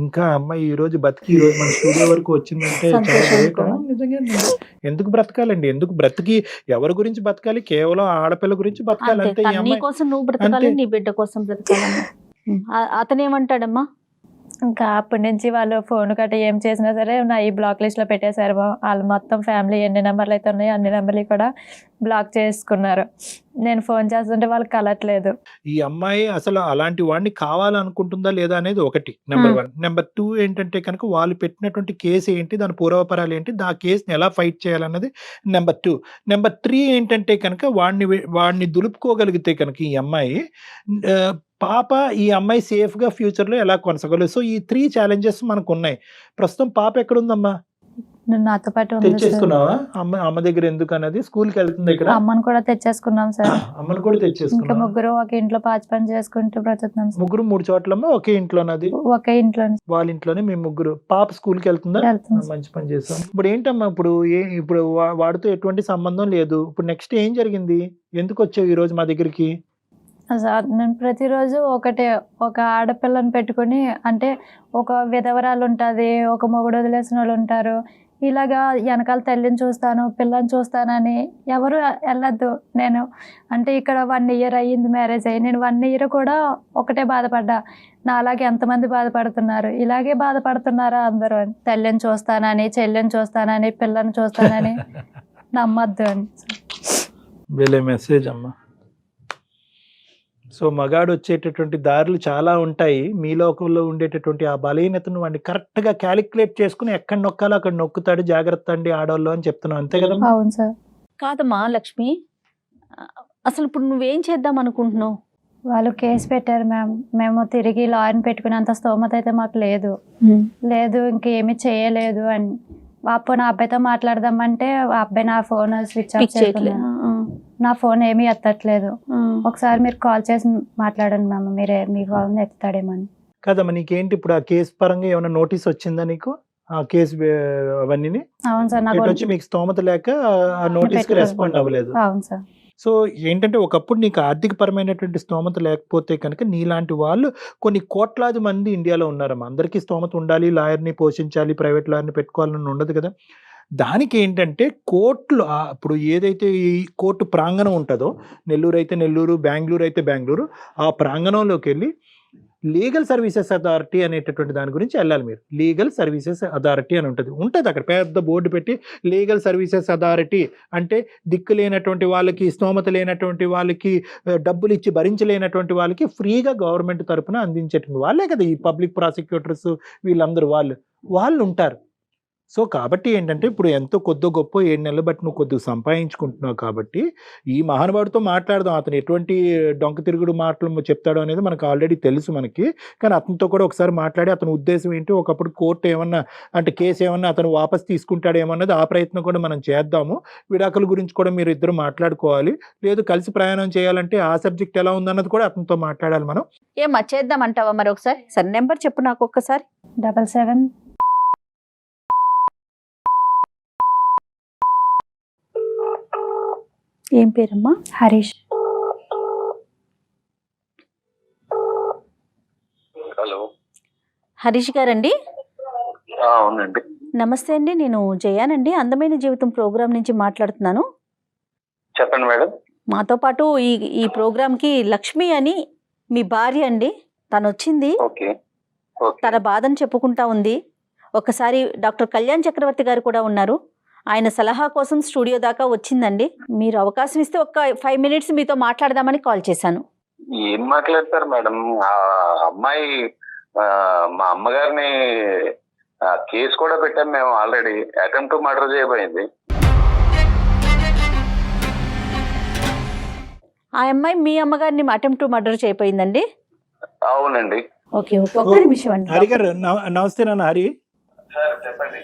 ఇంకా అమ్మాయి ఈ రోజు బతికి ఈ రోజు మన స్టూడియో వరకు వచ్చిందంటే చాలా గ్రేట్. నిజంగా ఎందుకు బ్రతకాలండి? ఎందుకు బ్రతికి ఎవరి గురించి బతకాలి? కేవలం ఆడపిల్ల గురించి బతకాలి అంతే. ఈ నీ అమ్మాయి కోసం నువ్వు బ్రతకాలి, నీ బిడ్డ కోసం బ్రతకాలమ్మా. అతను ఏమంటాడమ్మా? ఇంకా అప్పటి నుంచి వాళ్ళు ఫోన్ గట్రా ఏం చేసినా సరే నా ఈ బ్లాక్ లిస్ట్ లో పెట్టేశారు. వాళ్ళు మొత్తం ఫ్యామిలీ ఎన్ని నెంబర్లు అయితే ఉన్నాయో అన్ని నెంబర్లు కూడా బ్లాక్ చేసుకున్నారు. నేను ఫోన్ చేస్తుంటే వాళ్ళకి కలట్లేదు. ఈ అమ్మాయి అసలు అలాంటి వాడిని కావాలనుకుంటుందా లేదా అనేది ఒకటి, నెంబర్ 1. నెంబర్ 2 ఏంటంటే కనుక వాళ్ళు పెట్టినటువంటి కేసు ఏంటి, దాని పూర్వపరాలు ఏంటి, ఆ కేసుని ఎలా ఫైట్ చేయాలన్నది నెంబర్ 2. నెంబర్ 3 ఏంటంటే కనుక వాడిని దులుపుకోగలిగితే కనుక ఈ అమ్మాయి పాప ఈ అమ్మాయి సేఫ్ గా ఫ్యూచర్ లో ఎలా కొనసాగలేదు. సో ఈ 3 ఛాలెంజెస్ మనకు ఉన్నాయి. ప్రస్తుతం పాప ఎక్కడుందమ్మా? నాతో పాటు తెచ్చేసుకున్నావా? అమ్మ దగ్గర ఎందుకు అన్నది? స్కూల్కి వెళ్తుంది ఇక్కడ. అమ్మను కూడా తెచ్చేసుకున్నాం సార్. అమ్మను కూడా ఇంకా తెచ్చేసుకున్నాం. ముగ్గురు ఒక ఇంట్లో పాచి పని చేసుకుంటూ బ్రతుకుతున్నాం. ముగ్గురు 3 చోట్లమ్మా? ఒకే ఇంట్లోనది? ఒకే ఇంట్లో. వాళ్ళ ఇంట్లోనే మేము ముగ్గురు. పాప స్కూల్కి వెళ్తుందా? మంచి పని చేస్తాం. ఇప్పుడు ఏంటమ్మా ఇప్పుడు వాడితో ఎటువంటి సంబంధం లేదు. ఇప్పుడు నెక్స్ట్ ఏం జరిగింది? ఎందుకు వచ్చావు ఈ రోజు మా దగ్గరికి? సార్ నేను ప్రతిరోజు ఒక ఆడపిల్లని పెట్టుకుని, అంటే ఒక విధవరాలు ఉంటుంది, ఒక మొగుడు వదిలేసిన వాళ్ళు ఉంటారు, ఇలాగా వెనకాల తల్లిని చూస్తాను పిల్లని చూస్తానని ఎవరు వెళ్ళద్దు. నేను అంటే ఇక్కడ 1 year అయ్యింది మ్యారేజ్ అయ్యి. నేను 1 year కూడా ఒకటే బాధపడ్డా, నా అలాగే ఎంతమంది బాధపడుతున్నారు, ఇలాగే బాధపడుతున్నారా అందరూ అని. తల్లిని చూస్తానని, చెల్లిని చూస్తానని, పిల్లని చూస్తానని నమ్మద్దు అని. వేలే మెసేజ్ అమ్మా. సో మగాడు వచ్చేటటువంటి దారులు చాలా ఉంటాయి. మీ లోకంలో ఉండేటటువంటి ఆ బలహీనతను వాడిని కరెక్ట్ గా క్యాలిక్యులేట్ చేసుకుని ఎక్కడ నొక్కాలో అక్కడ నొక్కుతాడు. జాగ్రత్త అండి ఆడవాళ్ళు అని చెప్తున్నావు, అంతే కదా? అవును సార్. కాదమ్మా లక్ష్మి, అసలు ఇప్పుడు నువ్వేం చేద్దాం అనుకుంటున్నావు? వాళ్ళు కేసు పెట్టారు మ్యామ్. మేము తిరిగి లాయర్ని పెట్టుకునేంత స్తోమత అయితే మాకు లేదు, ఇంకేమీ చేయలేదు అని. నా అబ్బాయితో మాట్లాడదామంటే ఆ అబ్బాయి నా ఫోన్ స్విచ్ ఆఫ్ చేయట్లేదు, నా ఫోన్ ఏమీ ఎత్తట్లేదు. ఒకసారి మీరు కాల్ చేసి మాట్లాడండి మ్యామ్, మీ ఫోన్ ఎత్తుతాడేమో అని. కదమ్మా నీకేంటి ఇప్పుడు ఆ కేసు పరంగా ఏమైనా నోటీస్ వచ్చిందా నీకు? ఆ కేసు అవన్నీ? అవును సార్. నాకు వచ్చి మీకు స్తోమత లేక ఆ నోటీస్ కి రెస్పాండ్ అవ్వలేదు. అవును సార్. సో ఏంటంటే ఒకప్పుడు నీకు ఆర్థిక పరమైనటువంటి స్తోమత లేకపోతే కనుక నీలాంటి వాళ్ళు కొన్ని కోట్లాది మంది ఇండియాలో ఉన్నారమ్మా. అందరికీ స్తోమత ఉండాలి, లాయర్ని పోషించాలి, ప్రైవేట్ లాయర్ని పెట్టుకోవాలని ఉండదు కదా. దానికి ఏంటంటే కోర్టులు ఇప్పుడు ఏదైతే ఈ కోర్టు ప్రాంగణం ఉంటుందో, నెల్లూరు అయితే నెల్లూరు, బెంగళూరు అయితే బెంగళూరు, ఆ ప్రాంగణంలోకి వెళ్ళి లీగల్ సర్వీసెస్ అథారిటీ అనేటటువంటి దాని గురించి వెళ్ళాలి మీరు. లీగల్ సర్వీసెస్ అథారిటీ అని ఉంటుంది అక్కడ పెద్ద బోర్డు పెట్టి, లీగల్ సర్వీసెస్ అథారిటీ అంటే దిక్కు లేనటువంటి వాళ్ళకి, స్తోమత లేనటువంటి వాళ్ళకి, డబ్బులు ఇచ్చి భరించలేనటువంటి వాళ్ళకి ఫ్రీగా గవర్నమెంట్ తరపున అందించేటువంటి వాళ్ళే కదా ఈ పబ్లిక్ ప్రాసిక్యూటర్స్. వీళ్ళందరూ వాళ్ళు ఉంటారు. సో కాబట్టి ఏంటంటే ఇప్పుడు ఎంతో కొద్దో గొప్ప 7 నెలలు బట్టి నువ్వు కొద్దిగా సంపాదించుకుంటున్నావు కాబట్టి ఈ మహానుభావుడితో మాట్లాడదాం. అతను ఎటువంటి డొంక తిరుగుడు మాటలు చెప్తాడో అనేది మనకు ఆల్రెడీ తెలుసు మనకి. కానీ అతనితో కూడా ఒకసారి మాట్లాడి అతని ఉద్దేశం ఏంటి, ఒకప్పుడు కోర్టు ఏమన్నా అంటే కేసు ఏమన్నా అతను వాపస్ తీసుకుంటాడేమన్నది ఆ ప్రయత్నం కూడా మనం చేద్దాము. విడాకుల గురించి కూడా మీరు ఇద్దరు మాట్లాడుకోవాలి. లేదు కలిసి ప్రయాణం చేయాలంటే ఆ సబ్జెక్ట్ ఎలా ఉందన్నది కూడా అతనితో మాట్లాడాలి మనం. ఏమా చేద్దామంటావా? మరి ఒకసారి సరే నెంబర్ చెప్పు నాకు ఒక్కసారి. 77. ఏం పేరమ్మా? హరీష్. హలో హరీష్ గారండి? అవునండి. నమస్తే అండి, నేను జయానండి, అందమైన జీవితం ప్రోగ్రామ్ నుంచి మాట్లాడుతున్నాను. చెప్పండి మేడం. మాతో పాటు ఈ ప్రోగ్రామ్కి లక్ష్మి అని మీ భార్య అండి, తను వచ్చింది. ఓకే. తన బాధను చెప్పుకుంటా ఉంది. ఒకసారి డాక్టర్ కళ్యాణ్ చక్రవర్తి గారు కూడా ఉన్నారు, ఆయన సలహా కోసం స్టూడియో దాకా వచ్చిందండి. మీరు అవకాశం ఇస్తే ఒక 5 minutes మీతో మాట్లాడదామని కాల్ చేశాను. ఏం మాట్లాడతారు మేడం? ఆ అమ్మాయి మా అమ్మగారిని కేసు కూడా పెట్టాం మేము ఆల్రెడీ. అటెంప్ట్ టు మర్డర్ చేయబోయింది. ఆ అమ్మాయి మీ అమ్మగారిని అటెంప్ట్ టు మర్డర్ చేయపోయిందండి? అవునండి. ఓకే ఓకే, ఒక్క నిమిషం అండి. హరి గారు నమస్తే నాన్న. హరి సార్ చెప్పండి.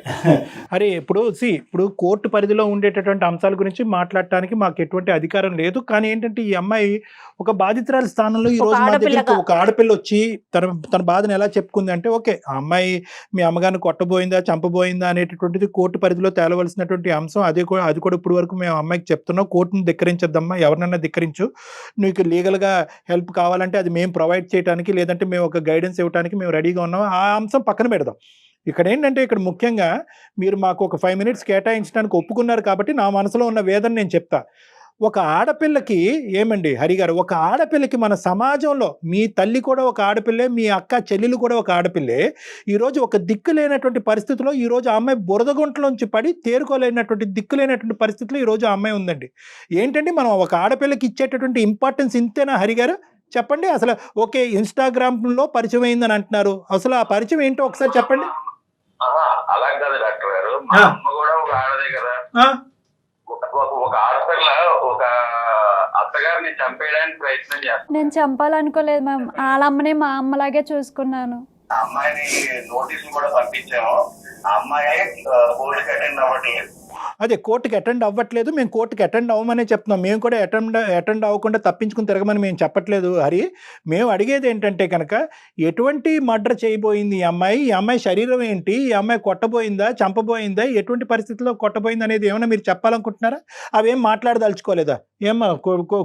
హరి, ఇప్పుడు కోర్టు పరిధిలో ఉండేటటువంటి అంశాల గురించి మాట్లాడటానికి మాకు ఎటువంటి అధికారం లేదు. కానీ ఏంటంటే ఈ అమ్మాయి ఒక బాధితురాలి స్థానంలో ఈ రోజు మా దగ్గరికి ఒక ఆడపిల్ల వచ్చి తన బాధను ఎలా చెప్పుకుంది అంటే, ఓకే ఆ అమ్మాయి మీ అమ్మగారిని కొట్టబోయిందా చంపబోయిందా అనేటటువంటిది కోర్టు పరిధిలో తేలవలసినటువంటి అంశం. అది కూడా ఇప్పుడు వరకు మేము అమ్మాయికి చెప్తున్నాం, కోర్టును ధిక్కరించద్దమ్మా, ఎవరినైనా ధిక్కరించు, నీకు లీగల్గా హెల్ప్ కావాలంటే అది మేము ప్రొవైడ్ చేయడానికి, లేదంటే మేము ఒక గైడెన్స్ ఇవ్వడానికి మేము రెడీగా ఉన్నాం. ఆ అంశం పక్కన పెడదాం. ఇక్కడ ఏంటంటే ఇక్కడ ముఖ్యంగా మీరు మాకు ఒక 5 minutes కేటాయించడానికి ఒప్పుకున్నారు కాబట్టి నా మనసులో ఉన్న వేదన నేను చెప్తా. ఒక ఆడపిల్లకి ఏమండి హరి గారు, ఒక ఆడపిల్లకి మన సమాజంలో మీ తల్లి కూడా ఒక ఆడపిల్లే, మీ అక్క చెల్లెలు కూడా ఒక ఆడపిల్లే. ఈరోజు ఒక దిక్కు లేనటువంటి పరిస్థితిలో ఈరోజు ఆ అమ్మాయి బురదగుంటలోంచి పడి తేరుకోలేనటువంటి దిక్కు లేనటువంటి పరిస్థితిలో ఈరోజు ఆ అమ్మాయి ఉందండి. ఏంటండి మనం ఒక ఆడపిల్లకి ఇచ్చేటటువంటి ఇంపార్టెన్స్ ఇంతేనా హరి గారు? చెప్పండి. అసలు ఓకే ఇన్స్టాగ్రామ్లో పరిచయం అయిందని అంటున్నారు, అసలు ఆ పరిచయం ఏంటో ఒకసారి చెప్పండి. అలా కాదు డాక్టర్ గారు, మా అమ్మ కూడా ఒక ఆడదే కదా. ఒక ఆడపిల్ల ఒక అత్తగారిని చంపేయడానికి ప్రయత్నం చేస్తాను. నేను చంపాలనుకోలేదు మ్యామ్, వాళ్ళమ్మని మా అమ్మలాగే చూసుకున్నాను. ఆ అమ్మాయిని నోటీసులు కూడా పంపించాము. ఆ అమ్మాయి కోర్టుకి అటెండ్ అవ్వట్లేదు. అదే కోర్టుకి అటెండ్ అవ్వట్లేదు, మేము కోర్టుకి అటెండ్ అవ్వమనే చెప్తున్నాం. మేము కూడా అటెండ్ అవ్వకుండా తప్పించుకుని తిరగమని మేము చెప్పట్లేదు హరి. మేము అడిగేది ఏంటంటే కనుక ఎటువంటి మర్డర్ చేయబోయింది ఈ అమ్మాయి శరీరం ఏంటి, ఈ అమ్మాయి కొట్టబోయిందా చంపబోయిందా, ఎటువంటి పరిస్థితుల్లో కొట్టబోయింది అనేది ఏమైనా మీరు చెప్పాలనుకుంటున్నారా? అవేం మాట్లాడదలుచుకోలేదా? ఏమా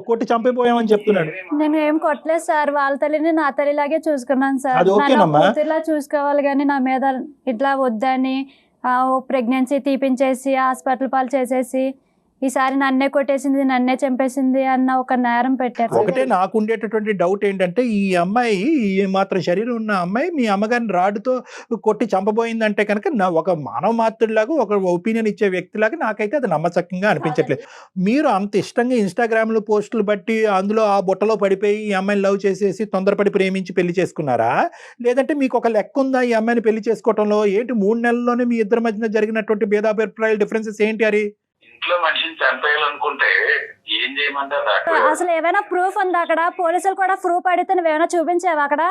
కొట్టి చంపిపోయామని చెప్తున్నాడు. నేను ఏం కొట్టలేదు సార్, వాళ్ళ తల్లిని నా తల్లిలాగే చూసుకున్నాను సార్. అది ఓకేనమ్మా, ఇలా చూసుకోవాలి కానీ నా మీద ఇట్లా వద్దని ప్రెగ్నెన్సీ తీపించేసి హాస్పిటల్ పాలు చేసేసి ఈసారి నన్నే కొట్టేసింది, నన్నే చంపేసింది అన్న ఒక నేరం పెట్టారు. ఒకటే నాకు ఉండేటటువంటి డౌట్ ఏంటంటే, ఈ అమ్మాయి ఈ మాత్రం శరీరం ఉన్న అమ్మాయి మీ అమ్మగారిని రాడ్డుతో కొట్టి చంపబోయిందంటే కనుక ఒక మానవ మాతృలాగా, ఒక ఒపీనియన్ ఇచ్చే వ్యక్తిలాగా నాకైతే అది నమ్మశక్యంగా అనిపించట్లేదు. మీరు అంత ఇష్టంగా ఇన్స్టాగ్రామ్లో పోస్టులు బట్టి అందులో ఆ బుట్టలో పడిపోయి ఈ అమ్మాయిని లవ్ చేసేసి తొందరపడి ప్రేమించి పెళ్లి చేసుకున్నారా, లేదంటే మీకు ఒక లెక్క ఉందా ఈ అమ్మాయిని పెళ్లి చేసుకోవడంలో? ఏంటి 3 నెలల్లోనే మీ ఇద్దరి మధ్యన జరిగినటువంటి భేదాభిప్రాయాలు డిఫరెన్సెస్ ఏంటి? అది ఇంట్లో మనిషిని చంపేయాలనుకుంటే ఏం చేయమంటారు? అసలు ఏమైనా ప్రూఫ్ ఉందా అక్కడ? పోలీసులు కూడా ప్రూఫ్ అడిగితే నువ్వేమైనా చూపించావా అక్కడ?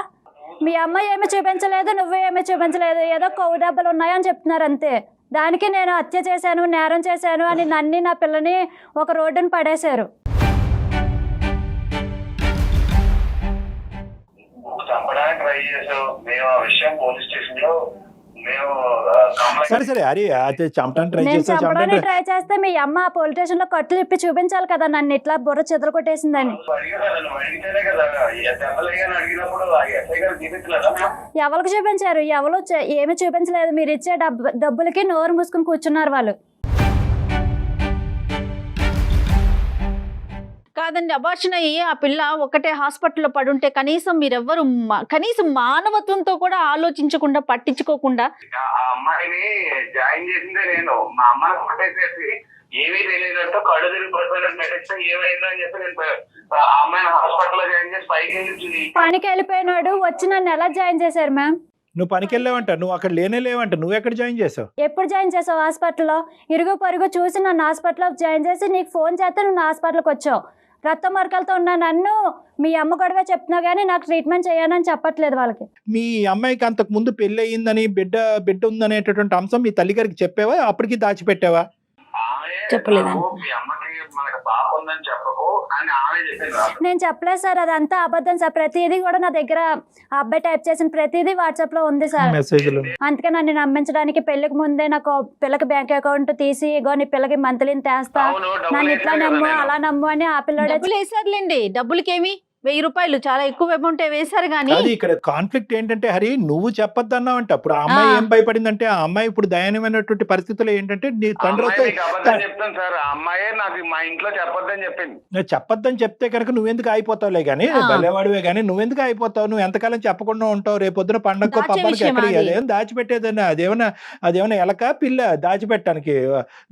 మీ అమ్మాయి ఏమి చూపించలేదు, నువ్వు ఏమి చూపించలేదు, ఏదో కొవ్వు దెబ్బలు ఉన్నాయని చెప్తున్నారు అంతే. దానికి నేను హత్య చేశాను, నేరం చేశాను అని నన్ను నా పిల్లని ఒక రోడ్డుని పడేశారు. చంపడానికి ట్రై చేసాం మేము. ఆ విషయం పోలీస్ స్టేషన్ లో సరే అరే అయితే చంపడానికి ట్రై చేస్తే మీ అమ్మ పోలీస్ స్టేషన్ లో కట్లు చెప్పి చూపించాలి కదా నన్ను ఇట్లా బుర్ర చెదలు కొట్టేసిందని. ఎవరికి చూపించారు? ఎవరు ఏమి చూపించలేదు. మీరు ఇచ్చే డబ్బులకి నోరు మూసుకుని కూర్చున్నారు వాళ్ళు. కాదండి, అబార్షన్ అయ్యి ఆ పిల్ల ఒకటే హాస్పిటల్లో పడుంటే కనీసం మీరెవ్వరు కనీసం మానవత్వంతో కూడా ఆలోచించకుండా పట్టించుకోకుండా. ఆ అమ్మాయిని జాయిన్ చేసిందే నేను. మా అమ్మని కొట్టేసేసి ఏమీ తెలియదంటూ కళ్ళు తిరిగి పడిపోయినట్టు ఏమైందో అని చెప్పి నేను ఆ అమ్మాయిని హాస్పిటల్లో జాయిన్ చేసి పైకి పనికి వెళ్ళిపోయినాడు వచ్చి నన్ను ఎలా జాయిన్ చేశారు మ్యామ్? నువ్వు పనికి వెళ్ళావంట, నువ్వు అక్కడ లేనేలేవంట, నువ్వు ఎక్కడ జాయిన్ చేసావు? ఎప్పుడు జాయిన్ చేసావు హాస్పిటల్లో? ఇరుగు పొరుగు చూసి నన్ను హాస్పిటల్లో జాయిన్ చేసి నీకు ఫోన్ చేస్తే నువ్వు హాస్పిటల్కి వచ్చావు. రక్తం మరకలతో ఉన్న నన్ను మీ అమ్మ గొడవ చెప్తున్నా కానీ నాకు ట్రీట్మెంట్ చేయాలని చెప్పట్లేదు వాళ్ళకి. మీ అమ్మాయికి అంతకు ముందు పెళ్లి అయ్యిందని బిడ్డ ఉందనేటటువంటి అంశం మీ తల్లి గారికి చెప్పావా? అప్పటికి దాచిపెట్టావా? చెప్పలేదండి. నేను చెప్పలేదు సార్, అదంతా అబద్ధం సార్. ప్రతిదీ కూడా నా దగ్గర అబ్బాయి టైప్ చేసిన ప్రతిదీ వాట్సాప్ లో ఉంది సార్. అందుకే నన్ను నమ్మించడానికి పెళ్లికి ముందే నాకు పిల్లకి బ్యాంక్ అకౌంట్ తీసి ఇగో నీ పిల్లకి మంత్లీ తెస్తా, నన్ను ఇట్లా నమ్ము అలా నమ్ము అని ఆ పిల్లడే వేసారులేండి. డబ్బులకేమి 1000 రూపాయలు చాలా ఎక్కువ అమౌంట్ వేశారు కానీ అది ఇక్కడ కాన్ఫ్లిక్ట్ ఏంటంటే హరి నువ్వు చెప్పొద్దన్నావు అంటే అప్పుడు ఆ అమ్మాయి ఏం భయపడిందంటే ఆ అమ్మాయి ఇప్పుడు దయనీయమైనటువంటి పరిస్థితులు ఏంటంటే నీ తండ్రి వస్తే చెప్తాను సార్, ఆ అమ్మాయే నాకు మా ఇంట్లో చెప్పొద్దని చెప్పింది. చెప్పొద్దని చెప్తే కనుక నువ్వెందుకు అయిపోతావులే గానీ భలేవాడివే గానీ నువ్వెందుకు అయిపోతావు, నువ్వు ఎంతకాలం చెప్పకుండా ఉంటావు, రేపొద్దున పండగ పబ్బానికి ఎక్కడ ఏం దాచిపెట్టేదని అదేమన్నా ఎలక పిల్ల దాచిపెట్టడానికి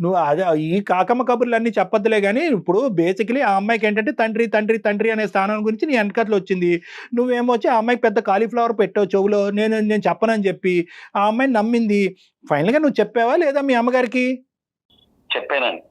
నువ్వు అదే ఈ కాకమ్మ కబుర్లు అన్ని చెప్పొద్దులే గానీ ఇప్పుడు బేసికలీ ఆ అమ్మాయికి ఏంటంటే తండ్రి తండ్రి తండ్రి అనే స్థానం గురించి నీ వెనకట్లు వచ్చింది, నువ్వేమో వచ్చి ఆ అమ్మాయికి పెద్ద కాలీఫ్లవర్ పెట్టావు చెవులో, నేను చెప్పనని చెప్పి ఆ అమ్మాయిని నమ్మింది. ఫైనల్ గా నువ్వు చెప్పావా లేదా మీ అమ్మగారికి? చెప్పానండి.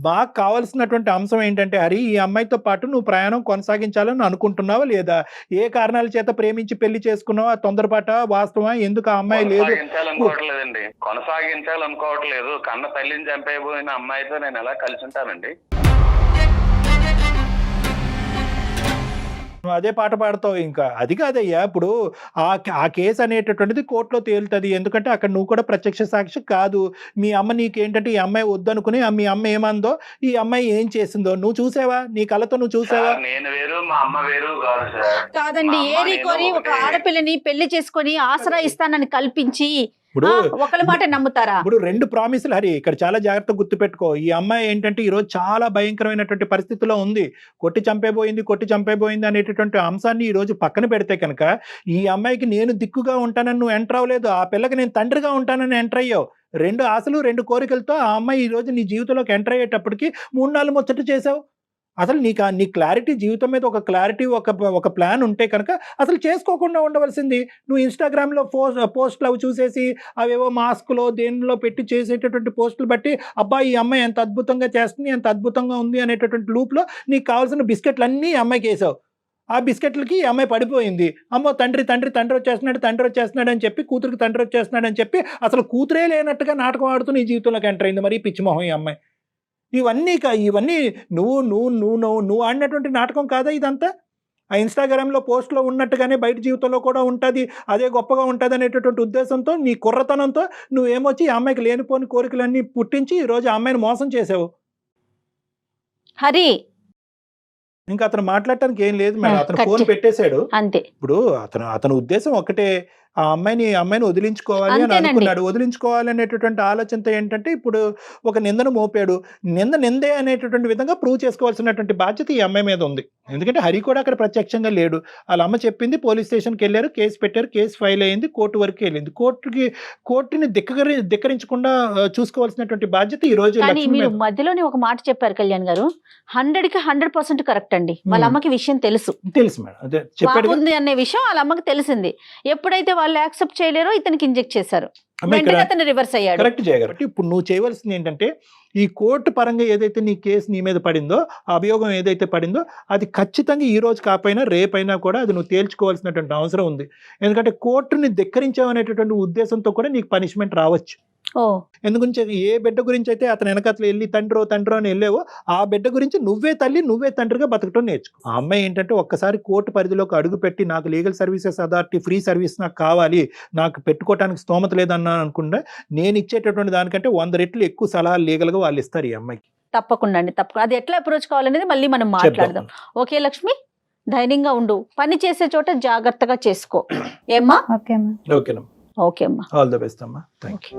మాకు కావాల్సినటువంటి అంశం ఏంటంటే హరి ఈ అమ్మాయితో పాటు నువ్వు ప్రయాణం కొనసాగించాలని అనుకుంటున్నావా లేదా, ఏ కారణాల చేత ప్రేమించి పెళ్లి చేసుకున్నావా, తొందరపాట వాస్తవా, ఎందుకు ఆ అమ్మాయి లేదు? కొనసాగించాలనుకోవట్లేదండి, కొనసాగించాలనుకోవట్లేదు. కన్న తల్లిని చంపేయబోయిన అమ్మాయితో నేను ఎలా కలిసి ఉంటానండి? నువ్వు అదే పాట పాడతావు. ఇంకా అది కాదయ్యా, ఇప్పుడు ఆ కేసు అనేటటువంటిది కోర్టులో తేలుతుంది, ఎందుకంటే అక్కడ నువ్వు కూడా ప్రత్యక్ష సాక్షి కాదు. మీ అమ్మ నీకేంటంటే ఈ అమ్మాయి వద్దనుకుని మీ అమ్మ ఏమందో ఈ అమ్మాయి ఏం చేసిందో నువ్వు చూసావా, నీ కళ్ళతో నువ్వు చూసావా? నేను వేరు మా అమ్మ వేరు కాదు సార్. కాదండి, ఏరి కొని ఒక ఆడపిల్లని పెళ్లి చేసుకొని ఆసరా ఇస్తానని కల్పించి ఇప్పుడు ఒకళ్ళ మాట నమ్ముతారా? ఇప్పుడు 2 ప్రామిసులు హరి ఇక్కడ చాలా జాగ్రత్తగా గుర్తుపెట్టుకో. ఈ అమ్మాయి ఏంటంటే ఈ రోజు చాలా భయంకరమైనటువంటి పరిస్థితిలో ఉంది, కొట్టి చంపేబోయింది అనేటటువంటి అంశాన్ని ఈ రోజు పక్కన పెడితే కనుక ఈ అమ్మాయికి నేను దిక్కుగా ఉంటానని నువ్వు ఎంటర్ అవ్వలేదు, ఆ పిల్లకి నేను తండ్రిగా ఉంటానని ఎంటర్ అయ్యావు. 2 ఆశలు 2 కోరికలతో ఆ అమ్మాయి ఈ రోజు నీ జీవితంలోకి ఎంటర్ అయ్యేటప్పటికి 3-4 ముచ్చట చేసావు. అసలు నీ క్లారిటీ జీవితం మీద ఒక క్లారిటీ ఒక ప్లాన్ ఉంటే కనుక అసలు చేసుకోకుండా ఉండవలసింది. నువ్వు ఇన్స్టాగ్రామ్లో పోస్టులు అవి చూసేసి అవేవో మాస్క్లో దేనిలో పెట్టి చేసేటటువంటి పోస్టులు బట్టి అబ్బా ఈ అమ్మాయి ఎంత అద్భుతంగా చేస్తుంది, ఎంత అద్భుతంగా ఉంది అనేటటువంటి లూప్లో నీకు కావాల్సిన బిస్కెట్లు అన్నీ అమ్మాయికి వేసావు. ఆ బిస్కెట్లకి ఈ అమ్మాయి పడిపోయింది. అమ్మో తండ్రి వచ్చేస్తున్నాడు అని చెప్పి కూతురికి తండ్రి వచ్చేస్తున్నాడు అని చెప్పి అసలు కూతురే లేనట్టుగా నాటకం ఆడుతూ నీ జీవితంలోకి ఎంటర్ అయింది. మరి పిచ్చిమోహం ఈ అమ్మాయి. ఇవన్నీ నువ్వు ఆడినటువంటి నాటకం కాదా ఇదంతా? ఆ ఇన్స్టాగ్రామ్లో పోస్ట్లో ఉన్నట్టుగానే బయట జీవితంలో కూడా ఉంటుంది, అదే గొప్పగా ఉంటుంది అనేటటువంటి ఉద్దేశంతో నీ కుర్రతనంతో నువ్వేమొచ్చి ఈ అమ్మాయికి లేనిపోని కోరికలన్నీ పుట్టించి ఈరోజు ఆ అమ్మాయిని మోసం చేసావు. హరి ఇంకా అతను మాట్లాడటానికి ఏం లేదు మేడం, అతను ఫోన్ పెట్టేశాడు అంతే. ఇప్పుడు అతని ఉద్దేశం ఒకటే, ఆ అమ్మాయిని వదిలించుకోవాలి అని అనుకున్నాడు. వదిలించుకోవాలి అనేటటువంటి ఆలోచనతో ఏంటంటే ఇప్పుడు ఒక నిందను మోపాడు. నిందే అనేటటువంటి విధంగా ప్రూవ్ చేసుకోవాల్సినటువంటి బాధ్యత ఈ అమ్మాయి మీద ఉంది. ఎందుకంటే హరి కూడా అక్కడ ప్రత్యక్షంగా లేడు. వాళ్ళ అమ్మ చెప్పింది, పోలీస్ స్టేషన్కి వెళ్ళారు, కేసు పెట్టారు, కేసు ఫైల్ అయింది, కోర్టు వరకు వెళ్ళింది. కోర్టుని ధిక్కరించకుండా చూసుకోవాల్సినటువంటి బాధ్యత ఈ రోజు. మీరు మధ్యలోనే ఒక మాట చెప్పారు కళ్యాణ్ గారు, 100కి 100% కరెక్ట్ అండి. వాళ్ళ అమ్మకి విషయం తెలుసు మేడం, అదే చెప్పాడు అనే విషయం వాళ్ళ అమ్మకి తెలిసింది. ఎప్పుడైతే వాళ్ళు యాక్సెప్ట్ చేయలేరో ఇతనికి ఇంజెక్ట్ చేశారు, అతను రివర్స్ అయ్యాడు. కరెక్ట్ చేయగలరు. ఇప్పుడు నువ్వు చేయవలసింది ఏంటంటే ఈ కోర్టు పరంగా ఏదైతే నీ కేసు నీ మీద పడిందో, ఆ అభియోగం ఏదైతే పడిందో అది ఖచ్చితంగా ఈ రోజు కాకపోయినా రేపైనా కూడా అది నువ్వు తేల్చుకోవాల్సినటువంటి అవసరం ఉంది. ఎందుకంటే కోర్టుని ధిక్కరించావనేటటువంటి ఉద్దేశంతో కూడా నీకు పనిష్మెంట్ రావచ్చు. ఎందుకంటే ఏ బిడ్డ గురించి అయితే అతను వెనకతలు వెళ్ళి తండ్రో అని వెళ్ళావో ఆ బిడ్డ గురించి నువ్వే తల్లి నువ్వే తండ్రిగా బతకటం నేర్చుకో. ఆ అమ్మాయి ఏంటంటే ఒక్కసారి కోర్టు పరిధిలోకి అడుగు పెట్టి నాకు legal services authority free service నాకు కావాలి, నాకు పెట్టుకోవడానికి స్తోమత లేదన్నా అనుకుంటే నేను ఇచ్చేటటువంటి దానికంటే 100 రెట్లు ఎక్కువ సలహాలు లీగల్గా వాళ్ళు ఇస్తారు ఈ అమ్మాయికి. తప్పకుండా అండి, తప్పకుండా. అది ఎట్లా అప్రోచ్ కావాలనేది మళ్ళీ మనం మాట్లాడదాం. ఓకే లక్ష్మి, ధైర్యంగా ఉండు, పని చేసే చోట జాగ్రత్తగా చేసుకో. ఏమ్మా? ఓకే ఓకేనమ్మా, ఓకే అమ్మా, ఆల్ ద బెస్ట్ అమ్మా, థ్యాంక్ యూ.